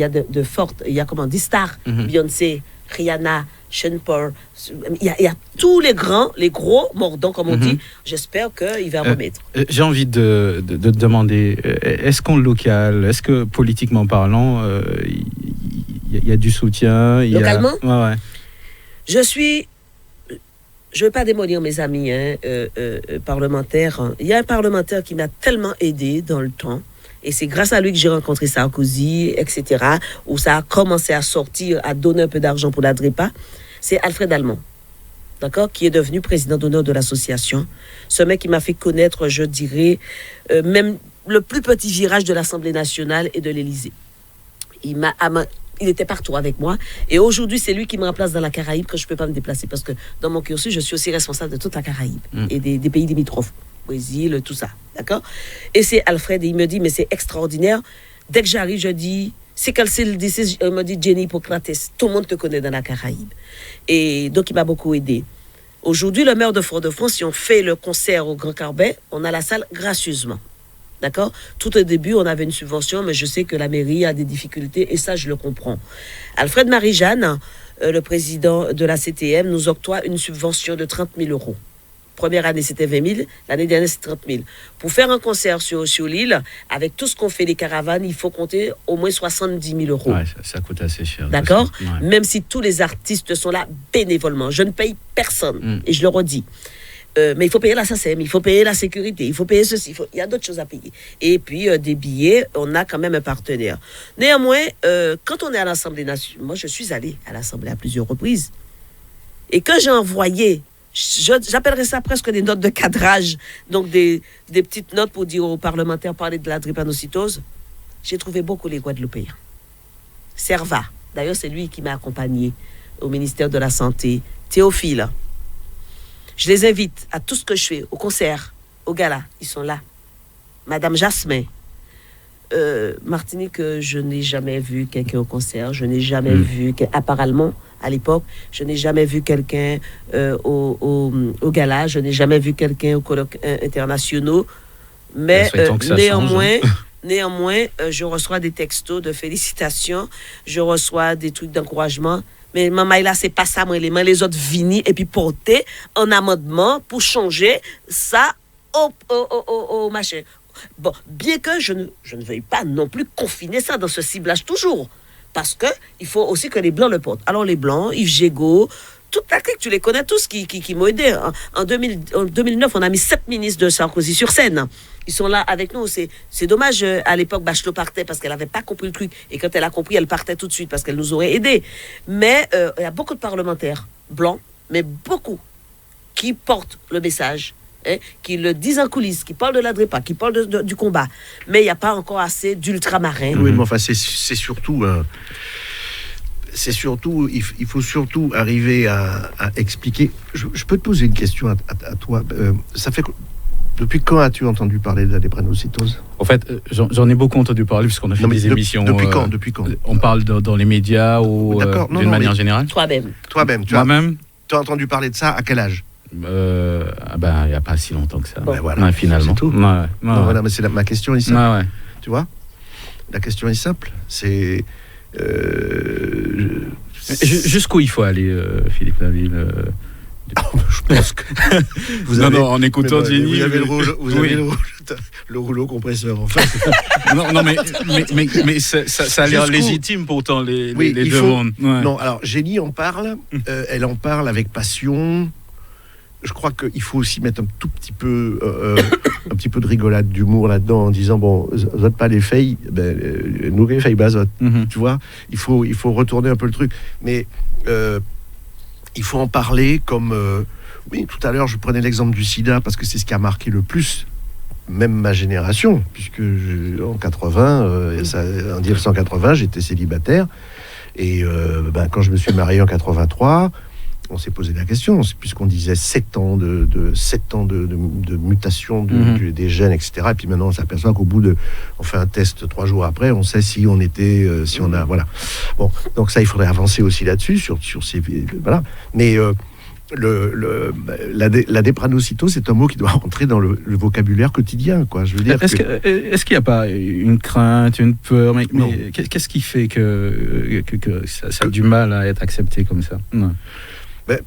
de fortes, il y a comment, des stars, Beyoncé, Rihanna, Sean Paul, il y a tous les gros mordants, comme on dit. J'espère qu'il va remettre. J'ai envie de te demander, est-ce qu'en local, est-ce que politiquement parlant, il y a du soutien localement? Ouais. Je ne veux pas démolir mes amis parlementaires. Il y a un parlementaire qui m'a tellement aidé dans le temps. Et c'est grâce à lui que j'ai rencontré Sarkozy, etc., où ça a commencé à sortir, à donner un peu d'argent pour la DREPA. C'est Alfred Allemand, d'accord, qui est devenu président d'honneur de l'association. Ce mec qui m'a fait connaître, je dirais, même le plus petit virage de l'Assemblée nationale et de l'Élysée. Il était partout avec moi. Et aujourd'hui, c'est lui qui me remplace dans la Caraïbe quand je ne peux pas me déplacer. Parce que dans mon cursus, je suis aussi responsable de toute la Caraïbe et des pays limitrophes. Brésil, tout ça. D'accord? Et c'est Alfred, et il me dit, mais c'est extraordinaire. Dès que j'arrive, je dis, c'est quel c'est le décès? Il me dit, Jenny Hippocrates. Tout le monde te connaît dans la Caraïbe. Et donc, il m'a beaucoup aidé. Aujourd'hui, le maire de Fort-de-France, si on fait le concert au Grand Carbet, on a la salle gracieusement. D'accord? Tout au début, on avait une subvention, mais je sais que la mairie a des difficultés et ça, je le comprends. Alfred Marie-Jeanne, le président de la CTM, nous octroie une subvention de 30 000 euros. Première année, c'était 20 000. L'année dernière, c'est 30 000. Pour faire un concert sur l'île, avec tout ce qu'on fait, les caravanes, il faut compter au moins 70 000 euros. Ouais, ça coûte assez cher. D'accord? Ouais. Même si tous les artistes sont là bénévolement. Je ne paye personne. Et je le redis. Mais il faut payer la SACEM, il faut payer la sécurité, il faut payer ceci, il y a d'autres choses à payer. Et puis, des billets, on a quand même un partenaire. Néanmoins, quand on est à l'Assemblée nationale, moi, je suis allée à l'Assemblée à plusieurs reprises. Et quand j'ai envoyé, j'appellerais ça presque des notes de cadrage, donc des petites notes pour dire aux parlementaires, parler de la drépanocytose, j'ai trouvé beaucoup les Guadeloupéens. Serva, d'ailleurs, c'est lui qui m'a accompagné au ministère de la Santé. Théophile. Je les invite à tout ce que je fais, au concert, au gala, ils sont là. Madame Jasmin, Martinique, je n'ai jamais vu quelqu'un au concert, je n'ai jamais vu, apparemment, à l'époque, je n'ai jamais vu quelqu'un au gala, je n'ai jamais vu quelqu'un aux colloques internationaux, mais néanmoins, je reçois des textos de félicitations, je reçois des trucs d'encouragement. Mais maman, là, c'est pas ça, moi, les autres venir et puis porter un amendement pour changer ça au machin. Bon, bien que je ne veuille pas non plus confiner ça dans ce ciblage toujours. Parce que il faut aussi que les Blancs le portent. Alors, les Blancs, Yves Gégaud, toute la clique, tu les connais tous qui m'ont aidé. En 2009, on a mis 7 ministres de Sarkozy sur scène. Ils sont là avec nous. C'est dommage, à l'époque, Bachelot partait parce qu'elle n'avait pas compris le truc. Et quand elle a compris, elle partait tout de suite parce qu'elle nous aurait aidés. Mais il y a beaucoup de parlementaires blancs, mais beaucoup, qui portent le message, qui le disent en coulisses, qui parlent de la DREPA, qui parlent du combat. Mais il n'y a pas encore assez d'ultramarins. Oui, mais enfin, c'est surtout... il faut surtout arriver à expliquer. Je peux te poser une question à toi. Depuis quand as-tu entendu parler de la drépanocytose? En fait, j'en ai beaucoup entendu parler puisqu'on a fait des émissions. Depuis quand On parle dans les médias ou d'une manière générale. Toi-même. Tu as entendu parler de ça à quel âge? Il n'y a pas si longtemps que ça. Ben voilà, finalement. C'est tout. Voilà, mais c'est ma question est simple. Tu vois, la question est simple. C'est jusqu'où il faut aller, Philippe Laville, Je pense que non, en écoutant Jenny, vous avez le rouleau compresseur. En fait. mais ça a l'air légitime pourtant les demandes. Ouais. Non, alors Jenny en parle. Elle en parle avec passion. Je crois qu'il faut aussi mettre un tout petit peu, un petit peu de rigolade, d'humour là-dedans, en disant bon, zote pas les filles, nous les filles bazote. Tu vois, il faut retourner un peu le truc, mais il faut en parler comme. Oui, tout à l'heure, je prenais l'exemple du sida parce que c'est ce qui a marqué le plus, même ma génération, puisque en 1980, j'étais célibataire, et quand je me suis marié en 83. On s'est posé la question, puisqu'on disait 7 ans de mutation des gènes, etc. Et puis maintenant, on s'aperçoit qu'au bout on fait un test 3 jours après, on sait si on était, si on a, voilà. Bon, donc ça, il faudrait avancer aussi là-dessus, sur ces, voilà. Mais la drépanocytose, c'est un mot qui doit rentrer dans le vocabulaire quotidien, quoi. Je veux dire. Est-ce qu'il n'y a pas une crainte, une peur, mais qu'est-ce qui fait que ça a du mal à être accepté comme ça? Non.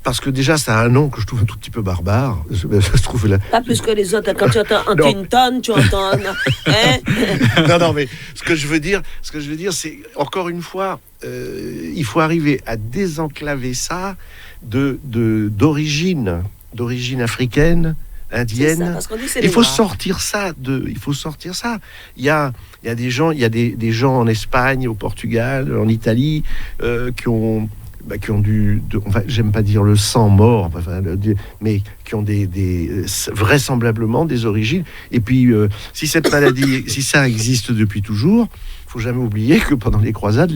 Parce que déjà, ça a un nom que je trouve un tout petit peu barbare. Je trouve Pas plus que les autres. Quand tu entends Huntington, tu entends. Non, mais ce que je veux dire, c'est encore une fois, il faut arriver à désenclaver ça d'origine africaine, indienne. Il faut sortir ça. Il y a des gens, des gens en Espagne, au Portugal, en Italie, qui ont j'aime pas dire le sang mort, mais qui ont vraisemblablement des origines. Et puis, si cette maladie, si ça existe depuis toujours, faut jamais oublier que pendant les croisades,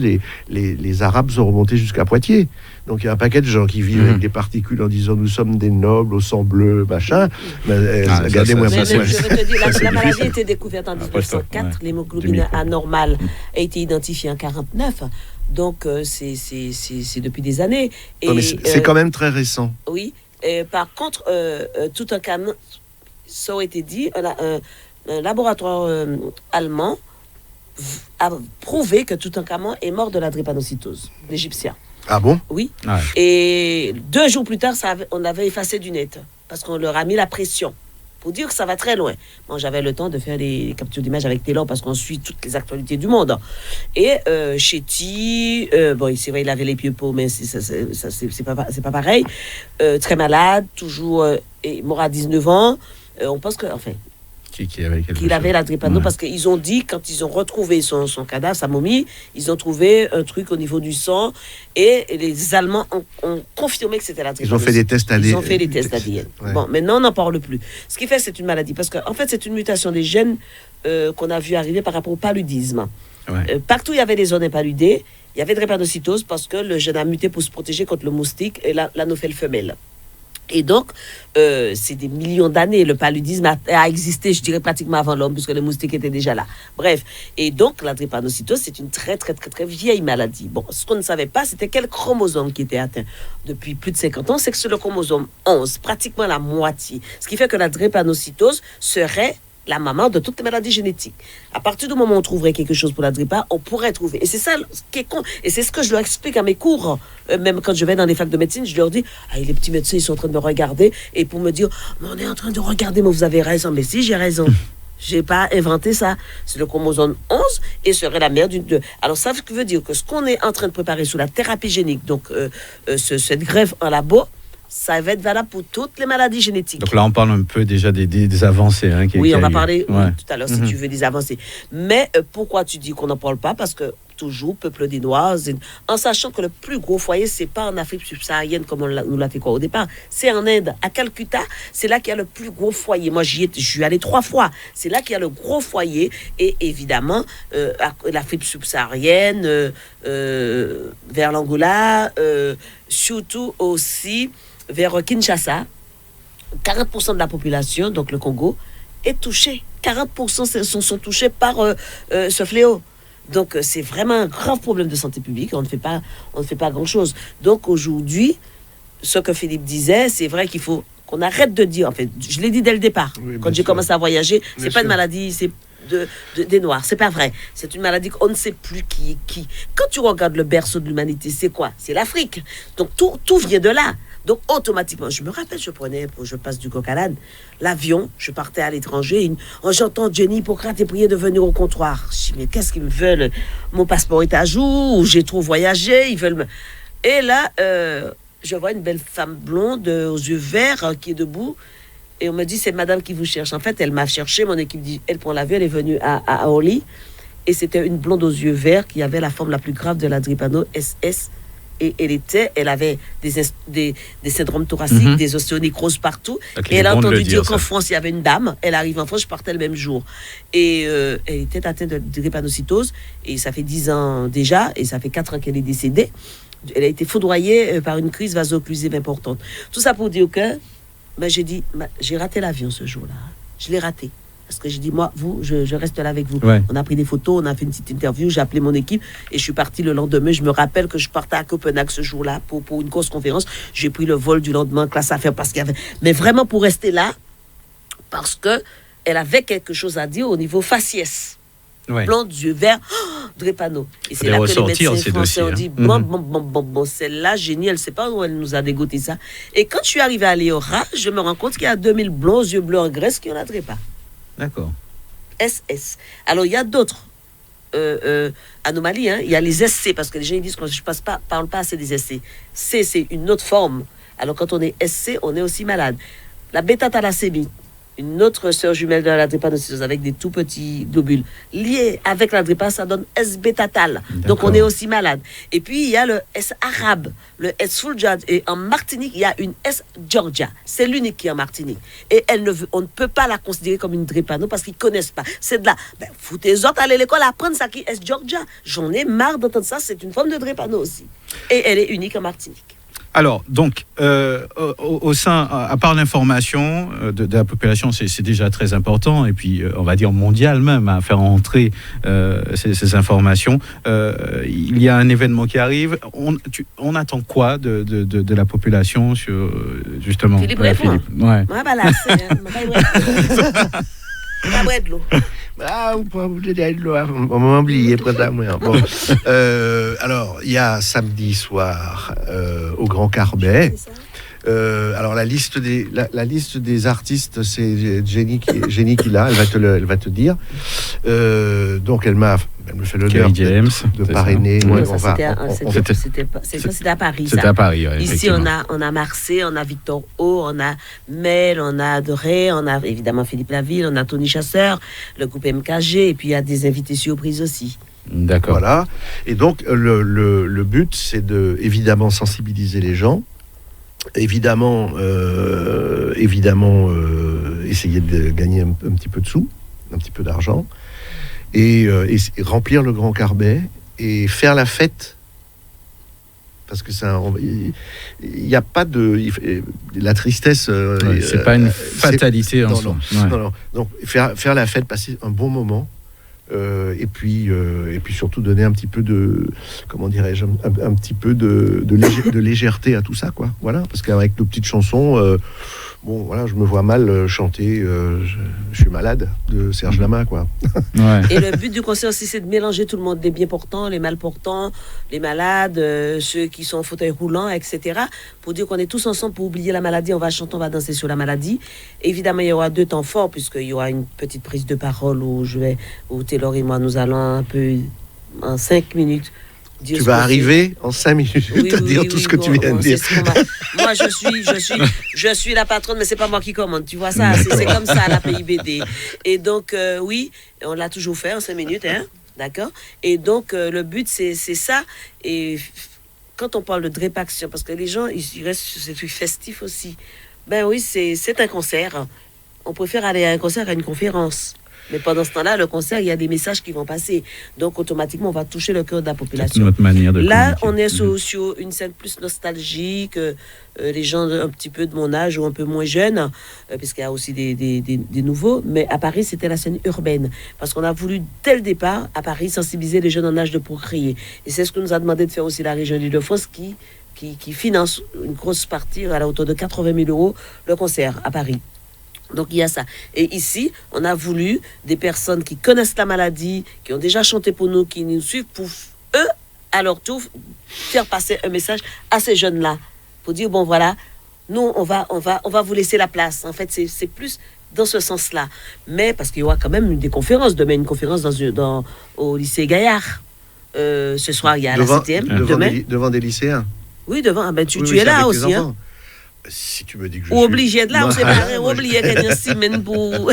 les Arabes sont remontés jusqu'à Poitiers. Donc il y a un paquet de gens qui vivent avec des particules en disant nous sommes des nobles au sang bleu, machin. Regardez-moi. Je vais te dire, la maladie a été découverte en 1904, l'hémoglobine anormale a été identifiée en 1949. Donc, c'est depuis des années. Et, non, mais c'est quand même très récent. Oui. Par contre, Toutankhamon, ça a été dit, un laboratoire allemand a prouvé que Toutankhamon est mort de la drépanocytose, l'Égyptien. Ah bon? Oui. Ah ouais. Et 2 jours plus tard, on avait effacé du net, parce qu'on leur a mis la pression. Pour dire que ça va très loin. Moi, j'avais le temps de faire des captures d'images avec Taylor parce qu'on suit toutes les actualités du monde. Et Chetty, c'est vrai, il avait les pieds pauvres, mais c'est pas pareil. Très malade, toujours, et mort à 19 ans. On pense que, enfin, qu'il avait la drépano, parce qu'ils ont dit, quand ils ont retrouvé son cadavre, sa momie, ils ont trouvé un truc au niveau du sang, et les Allemands ont confirmé que c'était la drépano. Ils ont fait des tests ADN. Ils ont fait des tests ADN. Ouais. Bon, maintenant, on n'en parle plus. Ce qui fait, c'est une maladie, parce qu'en fait, c'est une mutation des gènes qu'on a vu arriver par rapport au paludisme. Ouais. Partout, il y avait des zones impaludées, il y avait de drépanocytose, parce que le gène a muté pour se protéger contre le moustique et l'anophèle femelle. Et donc, c'est des millions d'années. Le paludisme a existé, je dirais, pratiquement avant l'homme, puisque les moustiques étaient déjà là. Bref. Et donc, la drépanocytose, c'est une très, très, très, très vieille maladie. Bon, ce qu'on ne savait pas, c'était quel chromosome qui était atteint depuis plus de 50 ans. C'est que c'est le chromosome 11, pratiquement la moitié. Ce qui fait que la drépanocytose serait la maman de toutes les maladies génétiques. À partir du moment où on trouverait quelque chose pour la drépanocytose, on pourrait trouver. Et c'est ça qui est con. Et c'est ce que je leur explique à mes cours. Même quand je vais dans les facs de médecine, je leur dis, les petits médecins, ils sont en train de me regarder. Et pour me dire, on est en train de regarder, mais vous avez raison. Mais si, j'ai raison. J'ai pas inventé ça. C'est le chromosome 11 et serait la mère d'une... Alors ça veut dire que ce qu'on est en train de préparer sous la thérapie génique, donc cette greffe en labo, ça va être valable pour toutes les maladies génétiques. Donc là, on parle un peu déjà des avancées. Hein, oui, on va parler tout à l'heure, si tu veux, des avancées. Mais pourquoi tu dis qu'on n'en parle pas? Parce que toujours, peuple des Noirs, en sachant que le plus gros foyer, c'est pas en Afrique subsaharienne comme on nous l'a fait croire au départ, c'est en Inde. À Calcutta, c'est là qu'il y a le plus gros foyer. Moi, je suis allé 3 fois. C'est là qu'il y a le gros foyer. Et évidemment, l'Afrique subsaharienne, vers l'Angola, surtout aussi vers Kinshasa, 40% de la population, donc le Congo, est touchée. 40% sont touchés par ce fléau. Donc, c'est vraiment un grave problème de santé publique. On ne fait pas grand-chose. Donc, aujourd'hui, ce que Philippe disait, c'est vrai qu'il faut qu'on arrête de dire... En fait, je l'ai dit dès le départ. Oui, quand j'ai commencé à voyager, c'est pas une maladie... c'est des Noirs, c'est pas vrai. C'est une maladie qu'on ne sait plus qui est qui. Quand tu regardes le berceau de l'humanité, c'est quoi? C'est l'Afrique. Donc tout vient de là. Donc, automatiquement, je me rappelle, je passe du coq à l'âne, l'avion, je partais à l'étranger, j'entends Jenny Hippocrate prier de venir au comptoir. Je dis, mais qu'est-ce qu'ils me veulent? Mon passeport est à jour, ou j'ai trop voyagé, ils veulent me... Et là, je vois une belle femme blonde aux yeux verts qui est debout. Et on me dit, c'est madame qui vous cherche. En fait, elle m'a cherché. Mon équipe dit, elle prend l'avion, elle est venue à Orly. Et c'était une blonde aux yeux verts qui avait la forme la plus grave de la drépano SS. Et elle avait des syndromes thoraciques, des ostéonécroses partout. Okay, et elle a entendu dire qu'en France, il y avait une dame. Elle arrive en France, je partais le même jour. Et elle était atteinte de drépanocytose. Et ça fait 10 ans déjà. Et ça fait 4 ans qu'elle est décédée. Elle a été foudroyée par une crise vaso-occlusive importante. Tout ça pour dire que j'ai raté l'avion ce jour-là. Je l'ai raté. Parce que j'ai dit, moi, je reste là avec vous. Ouais. On a pris des photos, on a fait une petite interview, j'ai appelé mon équipe et je suis parti le lendemain. Je me rappelle que je partais à Copenhague ce jour-là pour une grosse conférence. J'ai pris le vol du lendemain, classe affaires, parce qu'il y avait... Mais vraiment pour rester là, parce qu'elle avait quelque chose à dire au niveau faciès. Ouais. Blonde, yeux verts, drépano. Et c'est là que les médecins français ont dit, bon, celle-là, génie, elle ne sait pas où elle nous a dégoté ça. Et quand je suis arrivée à Léora, je me rends compte qu'il y a 2000 blonds, yeux bleus en Grèce qui ont la drépa. D'accord. SS. Alors, il y a d'autres anomalies. Hein. Il y a les SC, parce que les gens ils disent que je ne parle pas assez des SC. C, c'est une autre forme. Alors, quand on est SC, on est aussi malade. La bêta-thalassémie, une autre sœur jumelle de la drépanocytose avec des tout petits globules liés avec la drépa, ça donne S-bêta-tal. Donc on est aussi malade. Et puis il y a le S arabe, le S fulgurate. Et en Martinique, il y a une S Georgia. C'est l'unique qui est en Martinique. Et on ne peut pas la considérer comme une drépano parce qu'ils ne connaissent pas. C'est de là. Foutez les autres, allez à l'école, apprendre ça qui est S Georgia. J'en ai marre d'entendre ça. C'est une forme de drépano aussi. Et elle est unique en Martinique. Alors, donc, au sein, à part l'information de la population, c'est déjà très important, et puis, on va dire mondial même, à faire entrer ces informations. Il y a un événement qui arrive. On attend quoi de la population sur, justement, Philippe. Ouais. Voilà, c'est de l'eau. Ah, on m'a oublié, bon. Alors, il y a samedi soir au Grand Carbet. Alors la liste des artistes, c'est Jenny qui l'a, elle va te dire. Donc elle me fait l'honneur de parrainer. C'était à Paris. C'était à Paris. Ouais, ici on a Marseille, on a Victor O, on a Mel, on a Doré, on a évidemment Philippe Laville, on a Tony Chasseur, le groupe MKG, et puis il y a des invités surprises aussi. D'accord. Voilà. Et donc le but, c'est de évidemment sensibiliser les gens. Évidemment, essayer de gagner un petit peu de sous, un petit peu d'argent, et remplir le Grand Carbet et faire la fête, parce que il n'y a pas de la tristesse. C'est pas une fatalité en soi. Non. Donc faire la fête, passer un bon moment. Et puis surtout donner un petit peu de, comment dirais-je, un petit peu de légèreté à tout ça, quoi. Voilà, parce qu'avec nos petites chansons, bon, voilà, je me vois mal chanter Je suis malade de Serge Lama, quoi. Ouais. Et le but du concert aussi, c'est de mélanger tout le monde, des bien portants, les mal portants, les malades, ceux qui sont en fauteuil roulant, etc. Pour dire qu'on est tous ensemble pour oublier la maladie. On va chanter, on va danser sur la maladie. Évidemment, il y aura 2 temps forts, puisqu'il y aura une petite prise de parole où Taylor et moi, nous allons un peu en 5 minutes. Tu vas arriver en 5 minutes à dire tout ce que tu viens de dire. Moi, je suis la patronne, mais c'est pas moi qui commande. Tu vois ça, c'est comme ça la PIBD. Et donc, oui, on l'a toujours fait en 5 minutes, hein, d'accord. Et donc, le but, c'est ça. Et quand on parle de Drépaction, parce que les gens, ils restent sur ces trucs festifs aussi. Ben oui, c'est un concert. On préfère aller à un concert qu'à une conférence. Mais pendant ce temps-là, le concert, il y a des messages qui vont passer. Donc, automatiquement, on va toucher le cœur de la population. C'est notre manière de là, on est sur une scène plus nostalgique. Les gens un petit peu de mon âge ou un peu moins jeunes, puisqu'il y a aussi des nouveaux. Mais à Paris, c'était la scène urbaine. Parce qu'on a voulu, dès le départ, à Paris, sensibiliser les jeunes en âge de procréer. Et c'est ce que nous a demandé de faire aussi la région d'Île-de-France, qui finance une grosse partie, à la hauteur de 80 000 €, le concert à Paris. Donc, il y a ça. Et ici, on a voulu des personnes qui connaissent la maladie, qui ont déjà chanté pour nous, qui nous suivent, pour eux, à leur tour, faire passer un message à ces jeunes-là. Pour dire, bon, voilà, nous, on va vous laisser la place. En fait, c'est plus dans ce sens-là. Mais parce qu'il y aura quand même des conférences. Demain, une conférence au lycée Gaillard. Ce soir, il y a la CTM. Devant des lycéens. Oui, devant. Tu es là aussi. Hein. Si tu me dis que je suis... obligé de là, on sait pas. Moi, obligé de semaine pour...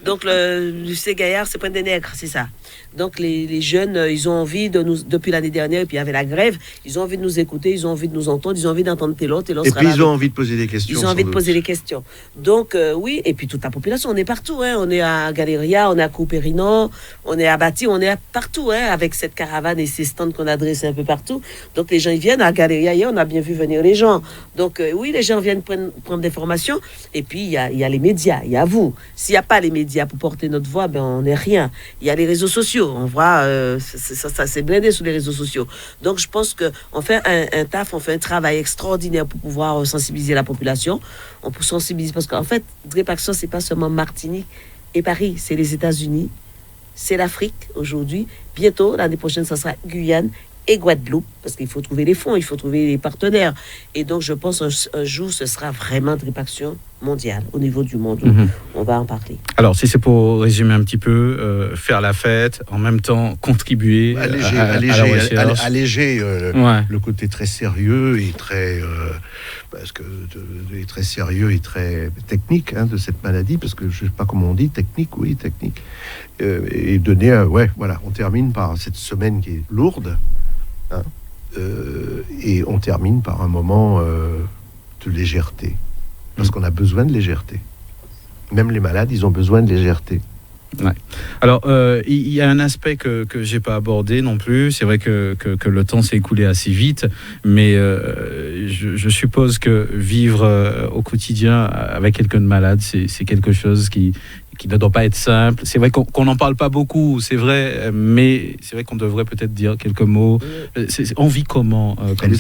Donc, le lycée Gaillard, c'est Pointe des Nègres, c'est ça. Donc, les jeunes, ils ont envie de nous... Depuis l'année dernière, et puis il y avait la grève, ils ont envie de nous écouter, ils ont envie de nous entendre, ils ont envie d'entendre Télor. Et puis, ils ont envie de poser des questions. Ils ont envie de poser des questions. Donc, oui, et puis toute la population, on est partout. Hein. On est à Galéria, on est à Coupérinon, on est à Bâti, on est partout, hein, avec cette caravane et ces stands qu'on a dressés un peu partout. Donc, les gens, ils viennent à Galéria. Hier, on a bien vu venir les gens. Donc, oui, les gens viennent prendre des formations. Et puis, il y a les médias, il y a vous. S'il n'y a pas les médias pour porter notre voix, ben, on n'est rien. Il y a les réseaux sociaux. On voit, ça s'est blindé sur les réseaux sociaux. Donc, je pense qu'on fait un taf, on fait un travail extraordinaire pour pouvoir sensibiliser la population. On peut sensibiliser, parce qu'en fait, Drip Action, c'est pas seulement Martinique et Paris, c'est les États-Unis, c'est l'Afrique aujourd'hui. Bientôt, l'année prochaine, ça sera Guyane et Guadeloupe, parce qu'il faut trouver les fonds, il faut trouver les partenaires. Et donc, je pense un jour, ce sera vraiment Drip Action mondiale, au niveau du monde. On va en parler. Alors, si c'est pour résumer un petit peu, faire la fête, en même temps contribuer alléger le côté très sérieux et très... parce que est très sérieux et très technique, hein, de cette maladie, parce que je ne sais pas comment on dit, technique, et donner, voilà, on termine par cette semaine qui est lourde, hein, et on termine par un moment de légèreté, parce qu'on a besoin de légèreté. Même les malades, ils ont besoin de légèreté. Ouais. Alors, il y a un aspect que j'ai pas abordé non plus. C'est vrai que le temps s'est écoulé assez vite, mais je suppose que vivre au quotidien avec quelqu'un de malade, c'est quelque chose qui ne doit pas être simple. C'est vrai qu'on n'en parle pas beaucoup, c'est vrai, mais c'est vrai qu'on devrait peut-être dire quelques mots. On vit comment elle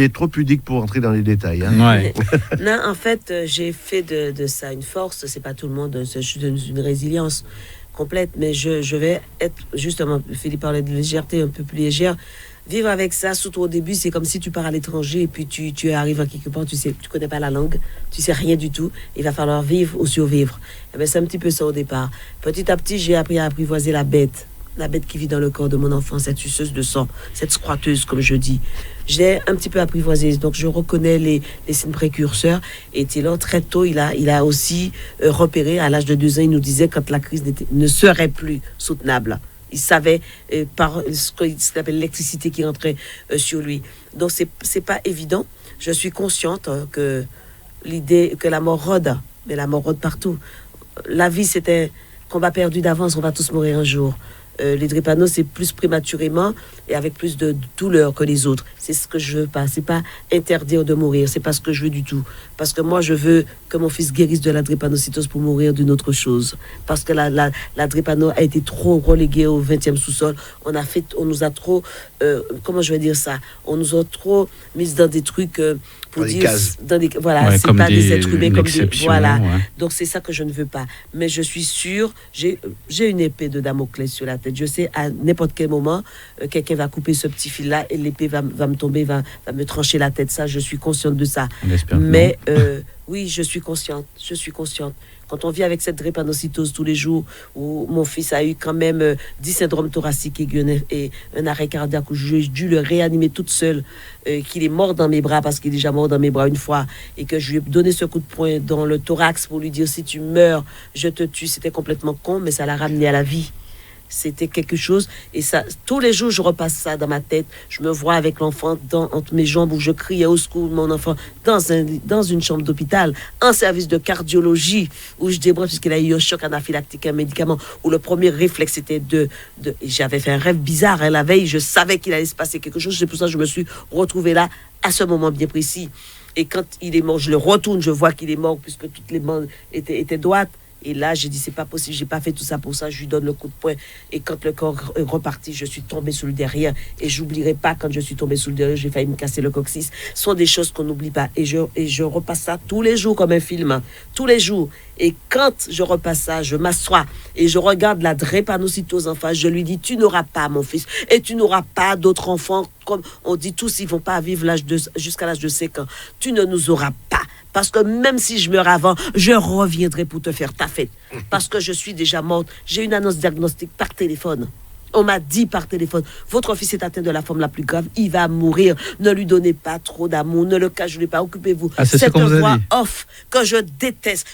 est trop pudique pour entrer dans les détails. Hein. Ouais. Non, en fait, j'ai fait de ça une force. C'est pas tout le monde. Je suis dans une résilience complète, mais je vais être, justement, Philippe parlait de légèreté, un peu plus légère. Vivre avec ça, surtout au début, c'est comme si tu pars à l'étranger et puis tu arrives à quelque part, tu connais pas la langue, tu sais rien du tout. Il va falloir vivre ou survivre. Et bien, c'est un petit peu ça au départ. Petit à petit, j'ai appris à apprivoiser la bête qui vit dans le corps de mon enfant, cette suceuse de sang, cette squatteuse, comme je dis. J'ai un petit peu apprivoisé, donc je reconnais les signes précurseurs. Et Taylor, très tôt, il a aussi repéré, à l'âge de 2 ans, il nous disait quand la crise ne serait plus soutenable. Il savait par ce qu'on appelle l'électricité qui rentrait sur lui. Donc, c'est pas évident. Je suis consciente que l'idée que la mort rôde, mais la mort rôde partout. La vie, c'est un combat perdu d'avance. On va tous mourir un jour. Les drépanoes, c'est plus prématurément et avec plus de douleur que les autres. C'est ce que je veux pas. C'est pas interdire de mourir. C'est pas ce que je veux du tout. Parce que moi, je veux que mon fils guérisse de la drépanocytose pour mourir d'une autre chose. Parce que la drépano a été trop reléguée au 20e sous-sol. On nous a trop, comment je vais dire ça? On nous a trop mis dans des trucs pour dans dire, des cases. Voilà, c'est pas des êtres humains comme des, voilà. Ouais. Donc c'est ça que je ne veux pas. Mais je suis sûre, j'ai une épée de Damoclès sur la tête. Je sais à n'importe quel moment, quelqu'un va couper ce petit fil-là et l'épée va me tomber, va me trancher la tête. Ça, je suis consciente de ça. Mais oui, je suis consciente. Quand on vit avec cette drépanocytose tous les jours, où mon fils a eu quand même 10 syndromes thoraciques aigus et un arrêt cardiaque, où j'ai dû le réanimer toute seule, qu'il est mort dans mes bras, parce qu'il est déjà mort dans mes bras une fois, et que je lui ai donné ce coup de poing dans le thorax pour lui dire « si tu meurs, je te tue ». C'était complètement con, mais ça l'a ramené à la vie. C'était quelque chose, et ça, tous les jours je repasse ça dans ma tête. Je me vois avec l'enfant entre mes jambes, où je criais au secours, mon enfant dans une chambre d'hôpital, en service de cardiologie, où je débrouille puisqu'il a eu un choc anaphylactique, un médicament, où le premier réflexe était j'avais fait un rêve bizarre, la veille, je savais qu'il allait se passer quelque chose. C'est pour ça que je me suis retrouvée là à ce moment bien précis. Et quand il est mort, je le retourne, je vois qu'il est mort puisque toutes les mains étaient droites. Et là, j'ai dit, c'est pas possible, j'ai pas fait tout ça pour ça, je lui donne le coup de poing. Et quand le corps est reparti, je suis tombée sous le derrière. Et j'oublierai pas, quand je suis tombée sous le derrière, j'ai failli me casser le coccyx. Ce sont des choses qu'on n'oublie pas. Et je repasse ça tous les jours comme un film, hein, tous les jours. Et quand je repasse ça, je m'assois et je regarde la drépanocytose en face. Je lui dis, tu n'auras pas, mon fils, et tu n'auras pas d'autres enfants. Comme on dit tous, ils vont pas vivre jusqu'à l'âge de 5 ans. Tu ne nous auras pas. Parce que même si je meurs avant, je reviendrai pour te faire ta fête. Parce que je suis déjà morte. J'ai une annonce diagnostique par téléphone. On m'a dit par téléphone, votre fils est atteint de la forme la plus grave, il va mourir. Ne lui donnez pas trop d'amour, ne le cachez pas, occupez-vous. C'est cette voix dit. off que je déteste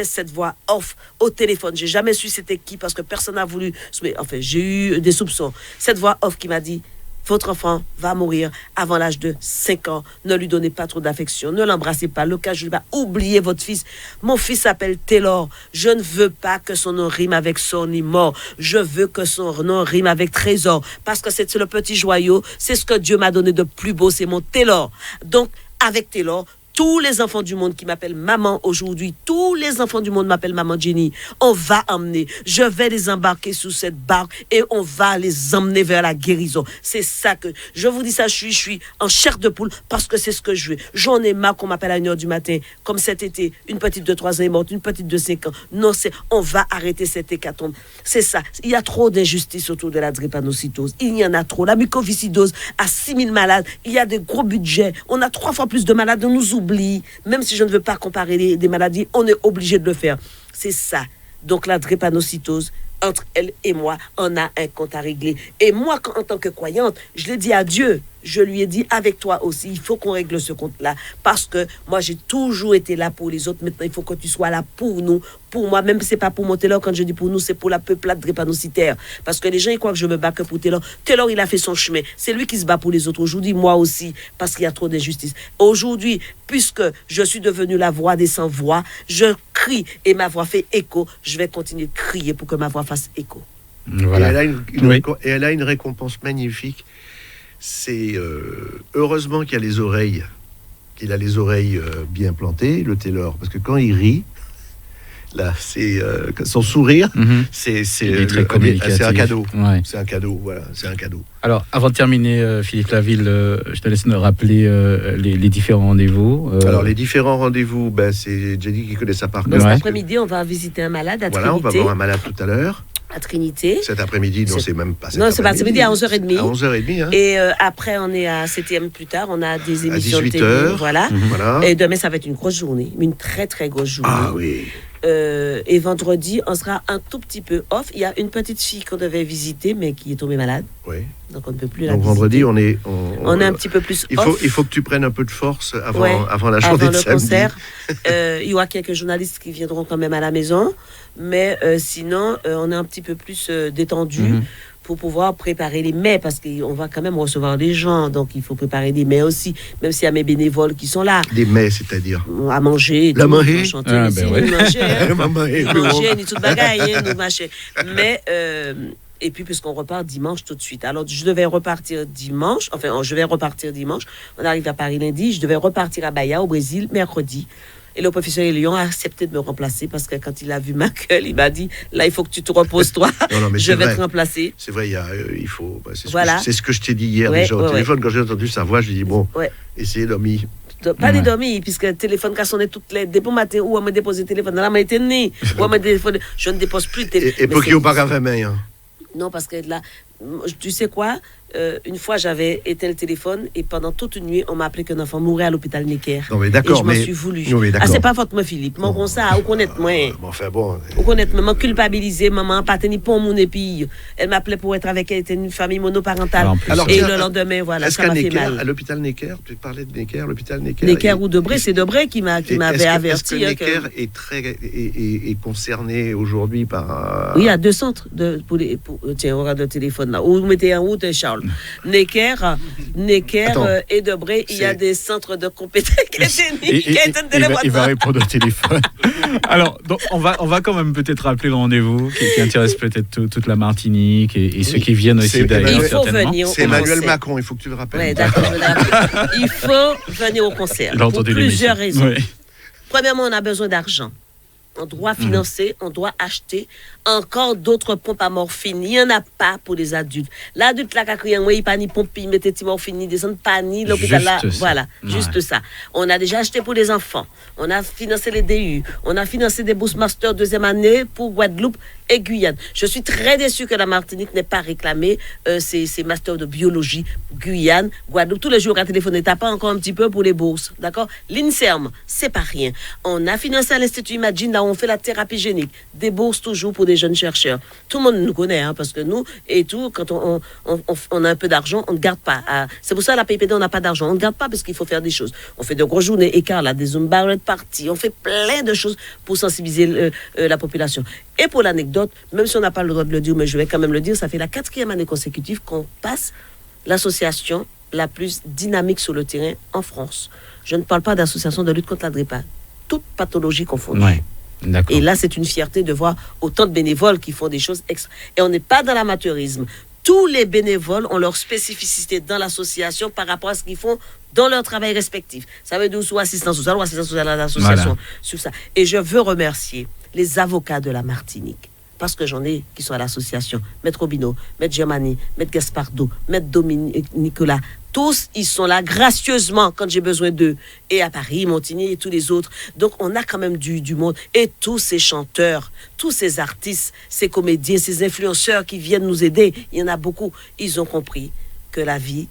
cette voix off au téléphone. J'ai jamais su c'était qui parce que personne n'a voulu. Mais enfin, j'ai eu des soupçons. Cette voix off qui m'a dit, votre enfant va mourir avant l'âge de 5 ans. Ne lui donnez pas trop d'affection. Ne l'embrassez pas. Le cas, je ne vais pas oublier votre fils. Mon fils s'appelle Taylor. Je ne veux pas que son nom rime avec Sonny Moore. Je veux que son nom rime avec Trésor. Parce que c'est le petit joyau. C'est ce que Dieu m'a donné de plus beau. C'est mon Taylor. Donc, avec Taylor, tous les enfants du monde qui m'appellent maman aujourd'hui, tous les enfants du monde m'appellent maman Jenny. On va emmener, je vais les embarquer sous cette barque et on va les emmener vers la guérison. C'est ça que, je vous dis ça, je suis en chair de poule parce que c'est ce que je veux. J'en ai marre qu'on m'appelle à 1h du matin, comme cet été, une petite de 3 ans est morte, une petite de 5 ans. Non, on va arrêter cette hécatombe. C'est ça. Il y a trop d'injustice autour de la drépanocytose. Il y en a trop. La mucoviscidose a 6000 malades. Il y a des gros budgets. On a 3 fois plus de malades. On nous oublie. Même si je ne veux pas comparer des maladies, on est obligé de le faire. C'est ça. Donc la drépanocytose, entre elle et moi, on a un compte à régler. Et moi, en tant que croyante, je l'ai dit à Dieu. Je lui ai dit, avec toi aussi, il faut qu'on règle ce compte-là. Parce que moi, j'ai toujours été là pour les autres. Maintenant, il faut que tu sois là pour nous. Pour moi, même si ce n'est pas pour mon Taylor, quand je dis pour nous, c'est pour la peuplade drépanocytaire. Parce que les gens, ils croient que je me bats que pour Taylor. Taylor, il a fait son chemin. C'est lui qui se bat pour les autres. Aujourd'hui, moi aussi, parce qu'il y a trop d'injustice. Aujourd'hui, puisque je suis devenue la voix des sans-voix, je crie et ma voix fait écho. Je vais continuer de crier pour que ma voix fasse écho. Voilà. Et elle a une récompense magnifique. C'est heureusement qu'il a les oreilles bien plantées, le Taylor, parce que quand il rit, là, c'est son sourire, c'est un cadeau. Ouais. C'est un cadeau, voilà, c'est un cadeau. Alors, avant de terminer, Philippe Laville, je te laisse nous rappeler les différents rendez-vous. Alors, les différents rendez-vous, c'est Jenny qui connaît ça par cœur. Cet après-midi, on va visiter un malade à Trinité. Voilà, on va voir un malade tout à l'heure. À Trinité. Cet après-midi, non, c'est même pas cet Non, c'est pas cet après-midi, à 11h30. À 11h30, hein. Et après, on est à 7e plus tard, on a des émissions à 18h, de télé. Voilà. Voilà. Et demain, ça va être une grosse journée, une très, très grosse journée. Ah oui. Et vendredi, on sera un tout petit peu off. Il y a une petite fille qu'on devait visiter, mais qui est tombée malade. Oui. Donc, on ne peut plus la Donc, visiter. vendredi, on est un petit peu plus off. Il faut que tu prennes un peu de force avant la journée de samedi. Concert. Il y aura quelques journalistes qui viendront quand même à la maison. Mais sinon, on est un petit peu plus détendu pour pouvoir préparer les mets, parce qu'on va quand même recevoir des gens. Donc, il faut préparer des mets aussi, même s'il y a mes bénévoles qui sont là. Des mets, c'est-à-dire à manger. La manger manger, ni toute bagaille, nous marcher. Mais... et puis, puisqu'on repart dimanche tout de suite. Alors, je devais repartir dimanche. Enfin, je vais repartir dimanche. On arrive à Paris lundi. Je devais repartir à Bahia, au Brésil, mercredi. Et le professeur Elion a accepté de me remplacer parce que quand il a vu ma gueule, il m'a dit, là, il faut que tu te reposes, toi. Non, je vais te remplacer. C'est vrai, il faut... c'est ce que je t'ai dit hier déjà au téléphone. Quand j'ai entendu sa voix, je lui ai dit, essayez dormir. Pas de dormir, puisque le téléphone qui a sonné toutes les dépôts matin, où on me dépose le téléphone dans la main, je ne dépose plus le téléphone. Et pour qu'il n'y ait pas qu'à main. Non, parce que là, tu sais quoi, une fois j'avais éteint le téléphone et pendant toute une nuit on m'a appelé qu'un enfant mourait à l'hôpital Necker. Non mais d'accord, et je m'en suis voulu. C'est pas faute moi Philippe, moi comme ça, ou connaître moi. Ou connaître maman culpabilisé, maman pas tenir pour mon épi. Elle m'appelait pour être avec elle, était une famille monoparentale. Alors, et le lendemain voilà, ça m'a fait mal. À l'hôpital Necker, tu parlais de Necker, l'hôpital Necker. Necker ou Debré, c'est Debré qui m'avait averti. Est-ce que Necker est concerné aujourd'hui par Oui, il y a 2 centres tiens, on regarde le téléphone là. Où mettez en route Charles. Necker et Debré, il y a des centres de compétences il va répondre au téléphone. Alors, donc, on va quand même peut-être rappeler le rendez-vous qui intéresse peut-être toute la Martinique et ceux qui viennent aussi d'ailleurs. Il faut venir. C'est Emmanuel Macron, il faut que tu le rappelles. Oui, d'accord, il faut venir au concert. Pour plusieurs raisons. Oui. Premièrement, on a besoin d'argent. On doit financer, on doit acheter encore d'autres pompes à morphine. Il n'y en a pas pour les adultes. L'adulte là qui a crié, il n'y a pas ni pompe, il mettait de morphine, il descend pas ni l'hôpital là. Voilà, juste ça. On a déjà acheté pour les enfants. On a financé les DU. On a financé des bourses master deuxième année pour Guadeloupe et Guyane. Je suis très déçu que la Martinique n'ait pas réclamé ces masters de biologie, Guyane, Guadeloupe. Tous les jours, à téléphoner, t'as pas encore un petit peu pour les bourses. D'accord? L'INSERM, c'est pas rien. On a financé à l'Institut Imagine, là où on fait la thérapie génique. Des bourses toujours pour des jeunes chercheurs. Tout le monde nous connaît, hein, parce que nous, et tout, quand on a un peu d'argent, on ne garde pas. C'est pour ça, à la PIPD, on n'a pas d'argent. On ne garde pas parce qu'il faut faire des choses. On fait de grosses journées écarts, là, des Zumba parties. On fait plein de choses pour sensibiliser la population. Et pour l'anecdote, même si on n'a pas le droit de le dire, mais je vais quand même le dire, ça fait la 4e année consécutive qu'on passe l'association la plus dynamique sur le terrain en France. Je ne parle pas d'association de lutte contre la drépano. Toute pathologie confondue. Ouais, d'accord. Et là, c'est une fierté de voir autant de bénévoles qui font des choses extra. Et on n'est pas dans l'amateurisme. Tous les bénévoles ont leur spécificité dans l'association par rapport à ce qu'ils font dans leur travail respectif. Ça veut dire soit assistant social ou assistant social à l'association. Voilà. Sur ça. Et je veux remercier les avocats de la Martinique, parce que j'en ai qui sont à l'association. Maître Robino, Maître Germani, Maître Gaspardo, Maître Dominique Nicolas. Tous, ils sont là gracieusement quand j'ai besoin d'eux. Et à Paris, Montigny et tous les autres. Donc, on a quand même du monde. Et tous ces chanteurs, tous ces artistes, ces comédiens, ces influenceurs qui viennent nous aider, il y en a beaucoup. Ils ont compris que la vie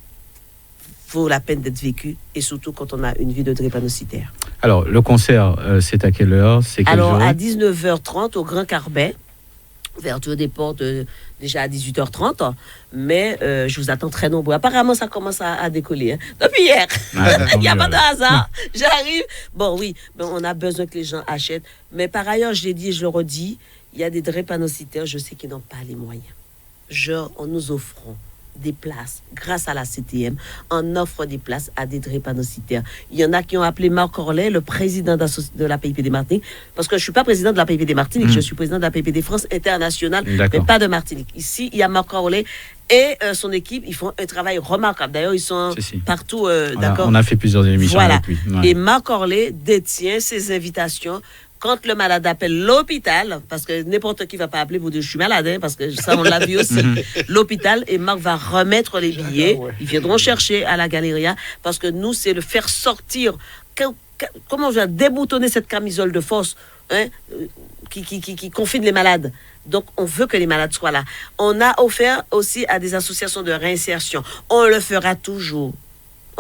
vaut la peine d'être vécue. Et surtout quand on a une vie de drépanocytaire. Alors, le concert, c'est à quelle heure? C'est quel jour? À 19h30 au Grand Carbet. Ouverture des portes déjà à 18h30, mais je vous attends très nombreux. Apparemment, ça commence à décoller. Hein. Depuis hier, il n'y a pas de hasard. J'arrive. Bon, oui, mais on a besoin que les gens achètent. Mais par ailleurs, je l'ai dit et je le redis, il y a des drépanocytaires, je sais qu'ils n'ont pas les moyens. En nous offrant des places, grâce à la CTM, on offre des places à des drépanocytaires. Il y en a qui ont appelé Marc Orlet, le président de la PIPD Martinique, parce que je ne suis pas président de la PIPD Martinique, je suis président de la PIPD France internationale, mais pas de Martinique. Ici, il y a Marc Orlet et son équipe, ils font un travail remarquable. D'ailleurs, ils sont partout, d'accord. On a fait plusieurs émissions avec lui. Ouais. Et Marc Orlet détient ses invitations. Quand le malade appelle l'hôpital, parce que n'importe qui ne va pas appeler pour dire je suis malade, hein, parce que ça on l'a vu aussi, l'hôpital, et Marc va remettre les billets, ils viendront chercher à la Galeria, parce que nous, c'est le faire sortir, comment on va déboutonner cette camisole de force hein, qui confine les malades. Donc, on veut que les malades soient là. On a offert aussi à des associations de réinsertion. On le fera toujours.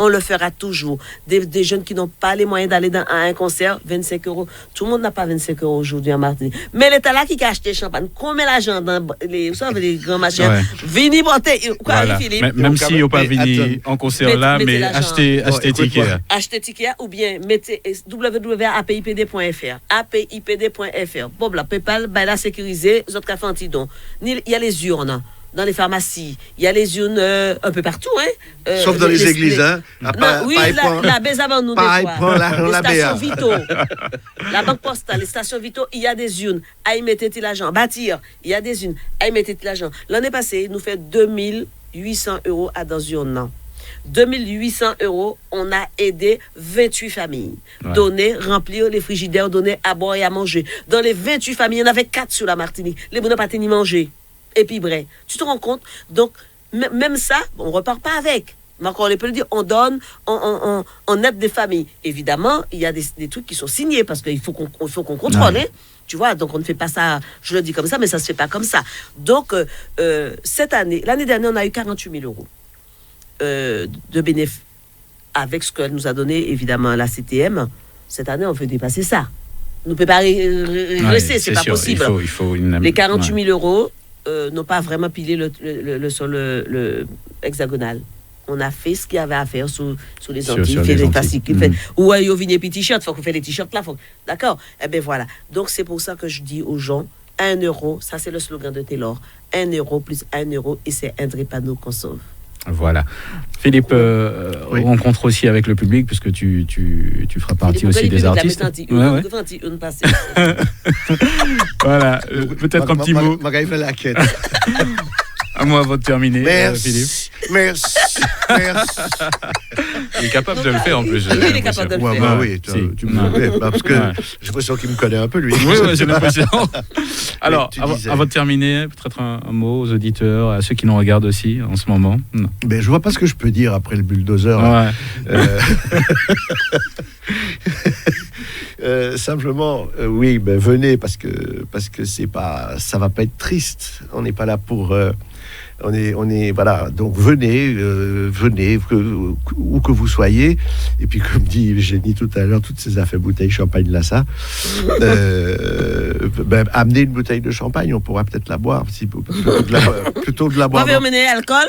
On le fera toujours. Des jeunes qui n'ont pas les moyens d'aller à un concert, 25 €. Tout le monde n'a pas 25 € aujourd'hui en Martinique. Mais l'État là qui a acheté champagne, combien l'argent dans les grands machins, vini porter, voilà. Philippe. Même si on pas venu en concert là, mais achetez ticket. Achetez ticket ou bien mettez www.apipd.fr. apipd.fr. Bon, la PayPal, la sécurisée, les autres cafés antidons. Il y a les urnes. Dans les pharmacies, il y a les urnes un peu partout, hein. Sauf dans les églises, hein. Oui, la baisse avant nous des fois. Les stations Vito, la banque postale, les stations Vito, il y a des urnes. À y mettre l'argent. Bâtir, il y a des urnes. À y mettre l'argent. L'année passée, il nous fait 2800 € à dans urne. 2800 €, on a aidé 28 familles. Ouais. Donner, remplir les frigidaires, donner à boire et à manger. Dans les 28 familles, il y en avait 4 sur la Martinique. Les bonhommes pas ni manger. Et puis bref, tu te rends compte? Donc, même ça, on repart pas avec. Mais encore, on peut le dire, on donne, on aide des familles. Évidemment, il y a des trucs qui sont signés parce qu'il faut qu'on contrôle. Hein? Tu vois, donc on ne fait pas ça, je le dis comme ça, mais ça ne se fait pas comme ça. Donc, l'année dernière, on a eu 48 000 € de bénéfices avec ce qu'elle nous a donné, évidemment, la CTM. Cette année, on veut dépasser ça. On ne peut pas rester, c'est pas sûr, possible. Il faut les 48 000 € n'ont pas vraiment pilé le hexagonal. On a fait ce qu'il y avait à faire sur les Antilles, fait les fascicules. Ou il y a des petits t-shirts, il faut qu'on fasse les t-shirts là. D'accord? Eh bien voilà. Donc c'est pour ça que je dis aux gens, 1 €, ça c'est le slogan de Taylor, 1 € plus 1 € et c'est un drépano qu'on sauve. Voilà. Philippe, rencontre aussi avec le public, puisque tu feras partie aussi des artistes. Voilà, peut-être un petit mot. À moi avant de terminer, merci, Philippe. Merci. Il est capable de le faire en plus. Oui, il est capable de le faire. Bah oui, Si. tu me parce que j'ai l'impression qu'il me connaît un peu, lui. Oui, j'ai l'impression. Alors, tu disais. avant de terminer, peut-être un mot aux auditeurs, à ceux qui nous regardent aussi en ce moment. Non. Ben, je vois pas ce que je peux dire après le bulldozer. Ouais. Simplement, oui, ben venez parce que ça va pas être triste. On n'est pas là pour. On est voilà. Donc venez, où que vous soyez. Et puis comme dit Génie tout à l'heure, toutes ces affaires bouteilles champagne là ça. Amenez une bouteille de champagne, on pourra peut-être la boire. Plutôt de la boire. Vous avez emmené l'alcool.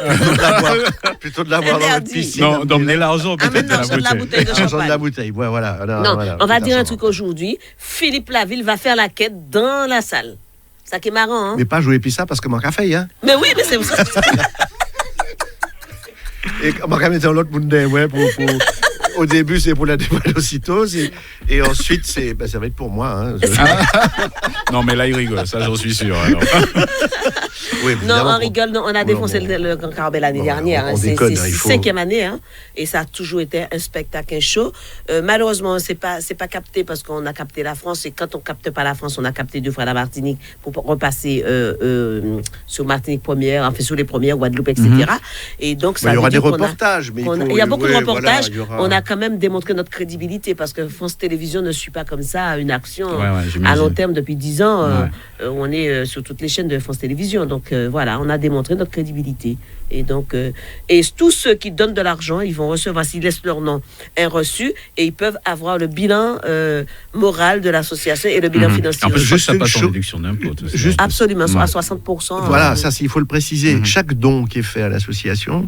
Plutôt de la boire dans votre Interdit. piscine. Non, d'emmener l'argent peut-être dans L'argent de la bouteille de L'argent de champagne. la bouteille. Ouais, voilà. Non, voilà, on va tout dire à un fait. truc aujourd'hui. Philippe Laville va faire la quête dans la salle. Ça qui est marrant, hein? Mais pas jouer puis ça parce que mon café, hein. Mais oui, mais c'est ça. Et mon café, c'est l'autre monde, ouais, au début, c'est pour la drépanocytose et ensuite, ça va être pour moi. Hein. Non, mais là, il rigole, ça, j'en suis sûr. Alors. Oui, Non, évidemment, on rigole. Non, on a défoncé bon. le Grand Carbet l'année Bon, dernière. on Hein. déconne, C'est il faut- 5e année, hein, et ça a toujours été un spectacle, un show. Malheureusement, c'est pas capté parce qu'on a capté la France. Et quand on capte pas la France, on a capté 2 fois la Martinique pour repasser sur Martinique première, enfin sur les premières, Guadeloupe, etc. Et donc ça il y veut aura des dire qu'on a- reportages. Mais il y a beaucoup de ouais, reportages. voilà, il y aura- On a quand même démontré notre crédibilité parce que France Télévisions ne suit pas comme ça une action j'imagine. à long terme depuis 10 ans. Ouais. On est sur toutes les chaînes de France Télévisions. Donc voilà, on a démontré notre crédibilité. Et donc, et tous ceux qui donnent de l'argent, ils vont recevoir, s'ils laissent leur nom, un reçu et ils peuvent avoir le bilan moral de l'association et le bilan financier. En plus, aussi. juste ça une passe en chose- déduction d'impôt. tout ça. juste- Absolument, Ouais. à 60%. Voilà, il faut le préciser. Mhm. Chaque don qui est fait à l'association,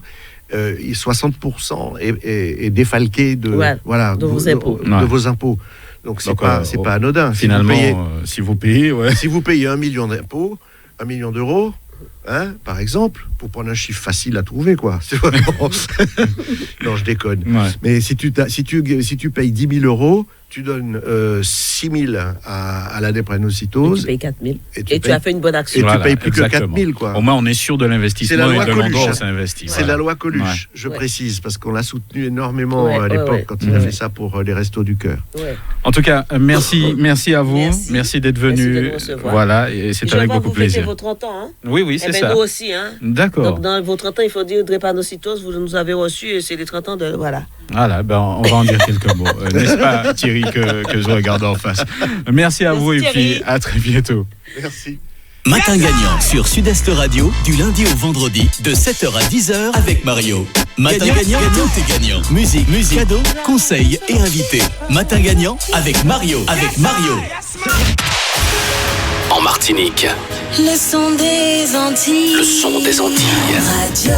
60% est défalqué de, Ouais, voilà, de vos impôts. de Ouais. vos impôts. Donc, c'est Donc, pas anodin. Finalement, Si vous payez, si vous payez, ouais. si vous payez 1 million d'impôts, 1 million d'euros, hein, par exemple, pour prendre un chiffre facile à trouver, quoi. C'est vraiment- non, je déconne. Ouais. Mais si tu payes 10 000 euros, tu donnes 6 000 à la Et drépanocytose tu payes 4 000. et Et tu as fait une bonne action. et tu Voilà, payes plus exactement. que 4 000, quoi. Au moins, on est sûr de C'est l'investissement la et loi de l'endroit Coluche, où c'est investi. C'est Voilà. la loi Coluche, Ouais. je Ouais. précise, parce qu'on l'a soutenu énormément Ouais, à l'époque ouais. quand il a Ouais. fait ça pour les Restos du Cœur. Ouais. En tout cas, merci à vous. Merci. D'être Merci de venu. nous recevoir. Voilà, et c'est Je avec vois beaucoup vous fêtez plaisir. vos 30 ans, hein? Oui, Eh c'est ben, ça. nous aussi, hein? D'accord. Donc, dans vos 30 ans, il faut dire drépanocytose, vous nous avez reçus et c'est les 30 ans de. Voilà. Voilà, on va en dire quelques mots. N'est-ce pas, Thierry, que je regarde en face. Merci à Merci, vous et puis Thierry. à très bientôt. Merci. Matin gagnant sur Sud-Est Radio du lundi au vendredi de 7h à 10h avec Mario. Matin gagnant, t'es gagnant. Musique, cadeaux, conseils et invités. Matin gagnant avec Mario. En Martinique, Le son des Antilles. le son des Antilles. Radio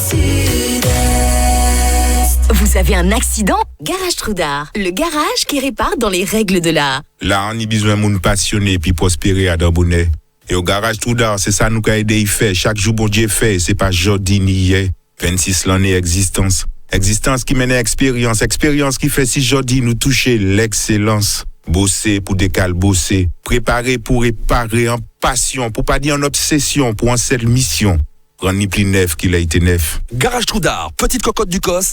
Sud-Est. Vous avez un accident? Garage Troudard, le garage qui répare dans les règles de l'art. Là, on a besoin de monde passionné puis prospérer à Dambonnet. Et au garage Troudard, c'est ça nous qu'a aidé y faire. Chaque jour, bon Dieu fait, c'est pas jodi ni hier. 26 l'année existence. Existence qui mène à expérience. Expérience qui fait si jodi nous toucher l'excellence. Bosser pour décal bosser. Préparer pour réparer en passion. Pour pas dire en obsession. Pour en seule mission. Rendre ni plus neuf qu'il a été neuf. Garage Troudard, petite cocotte du COS,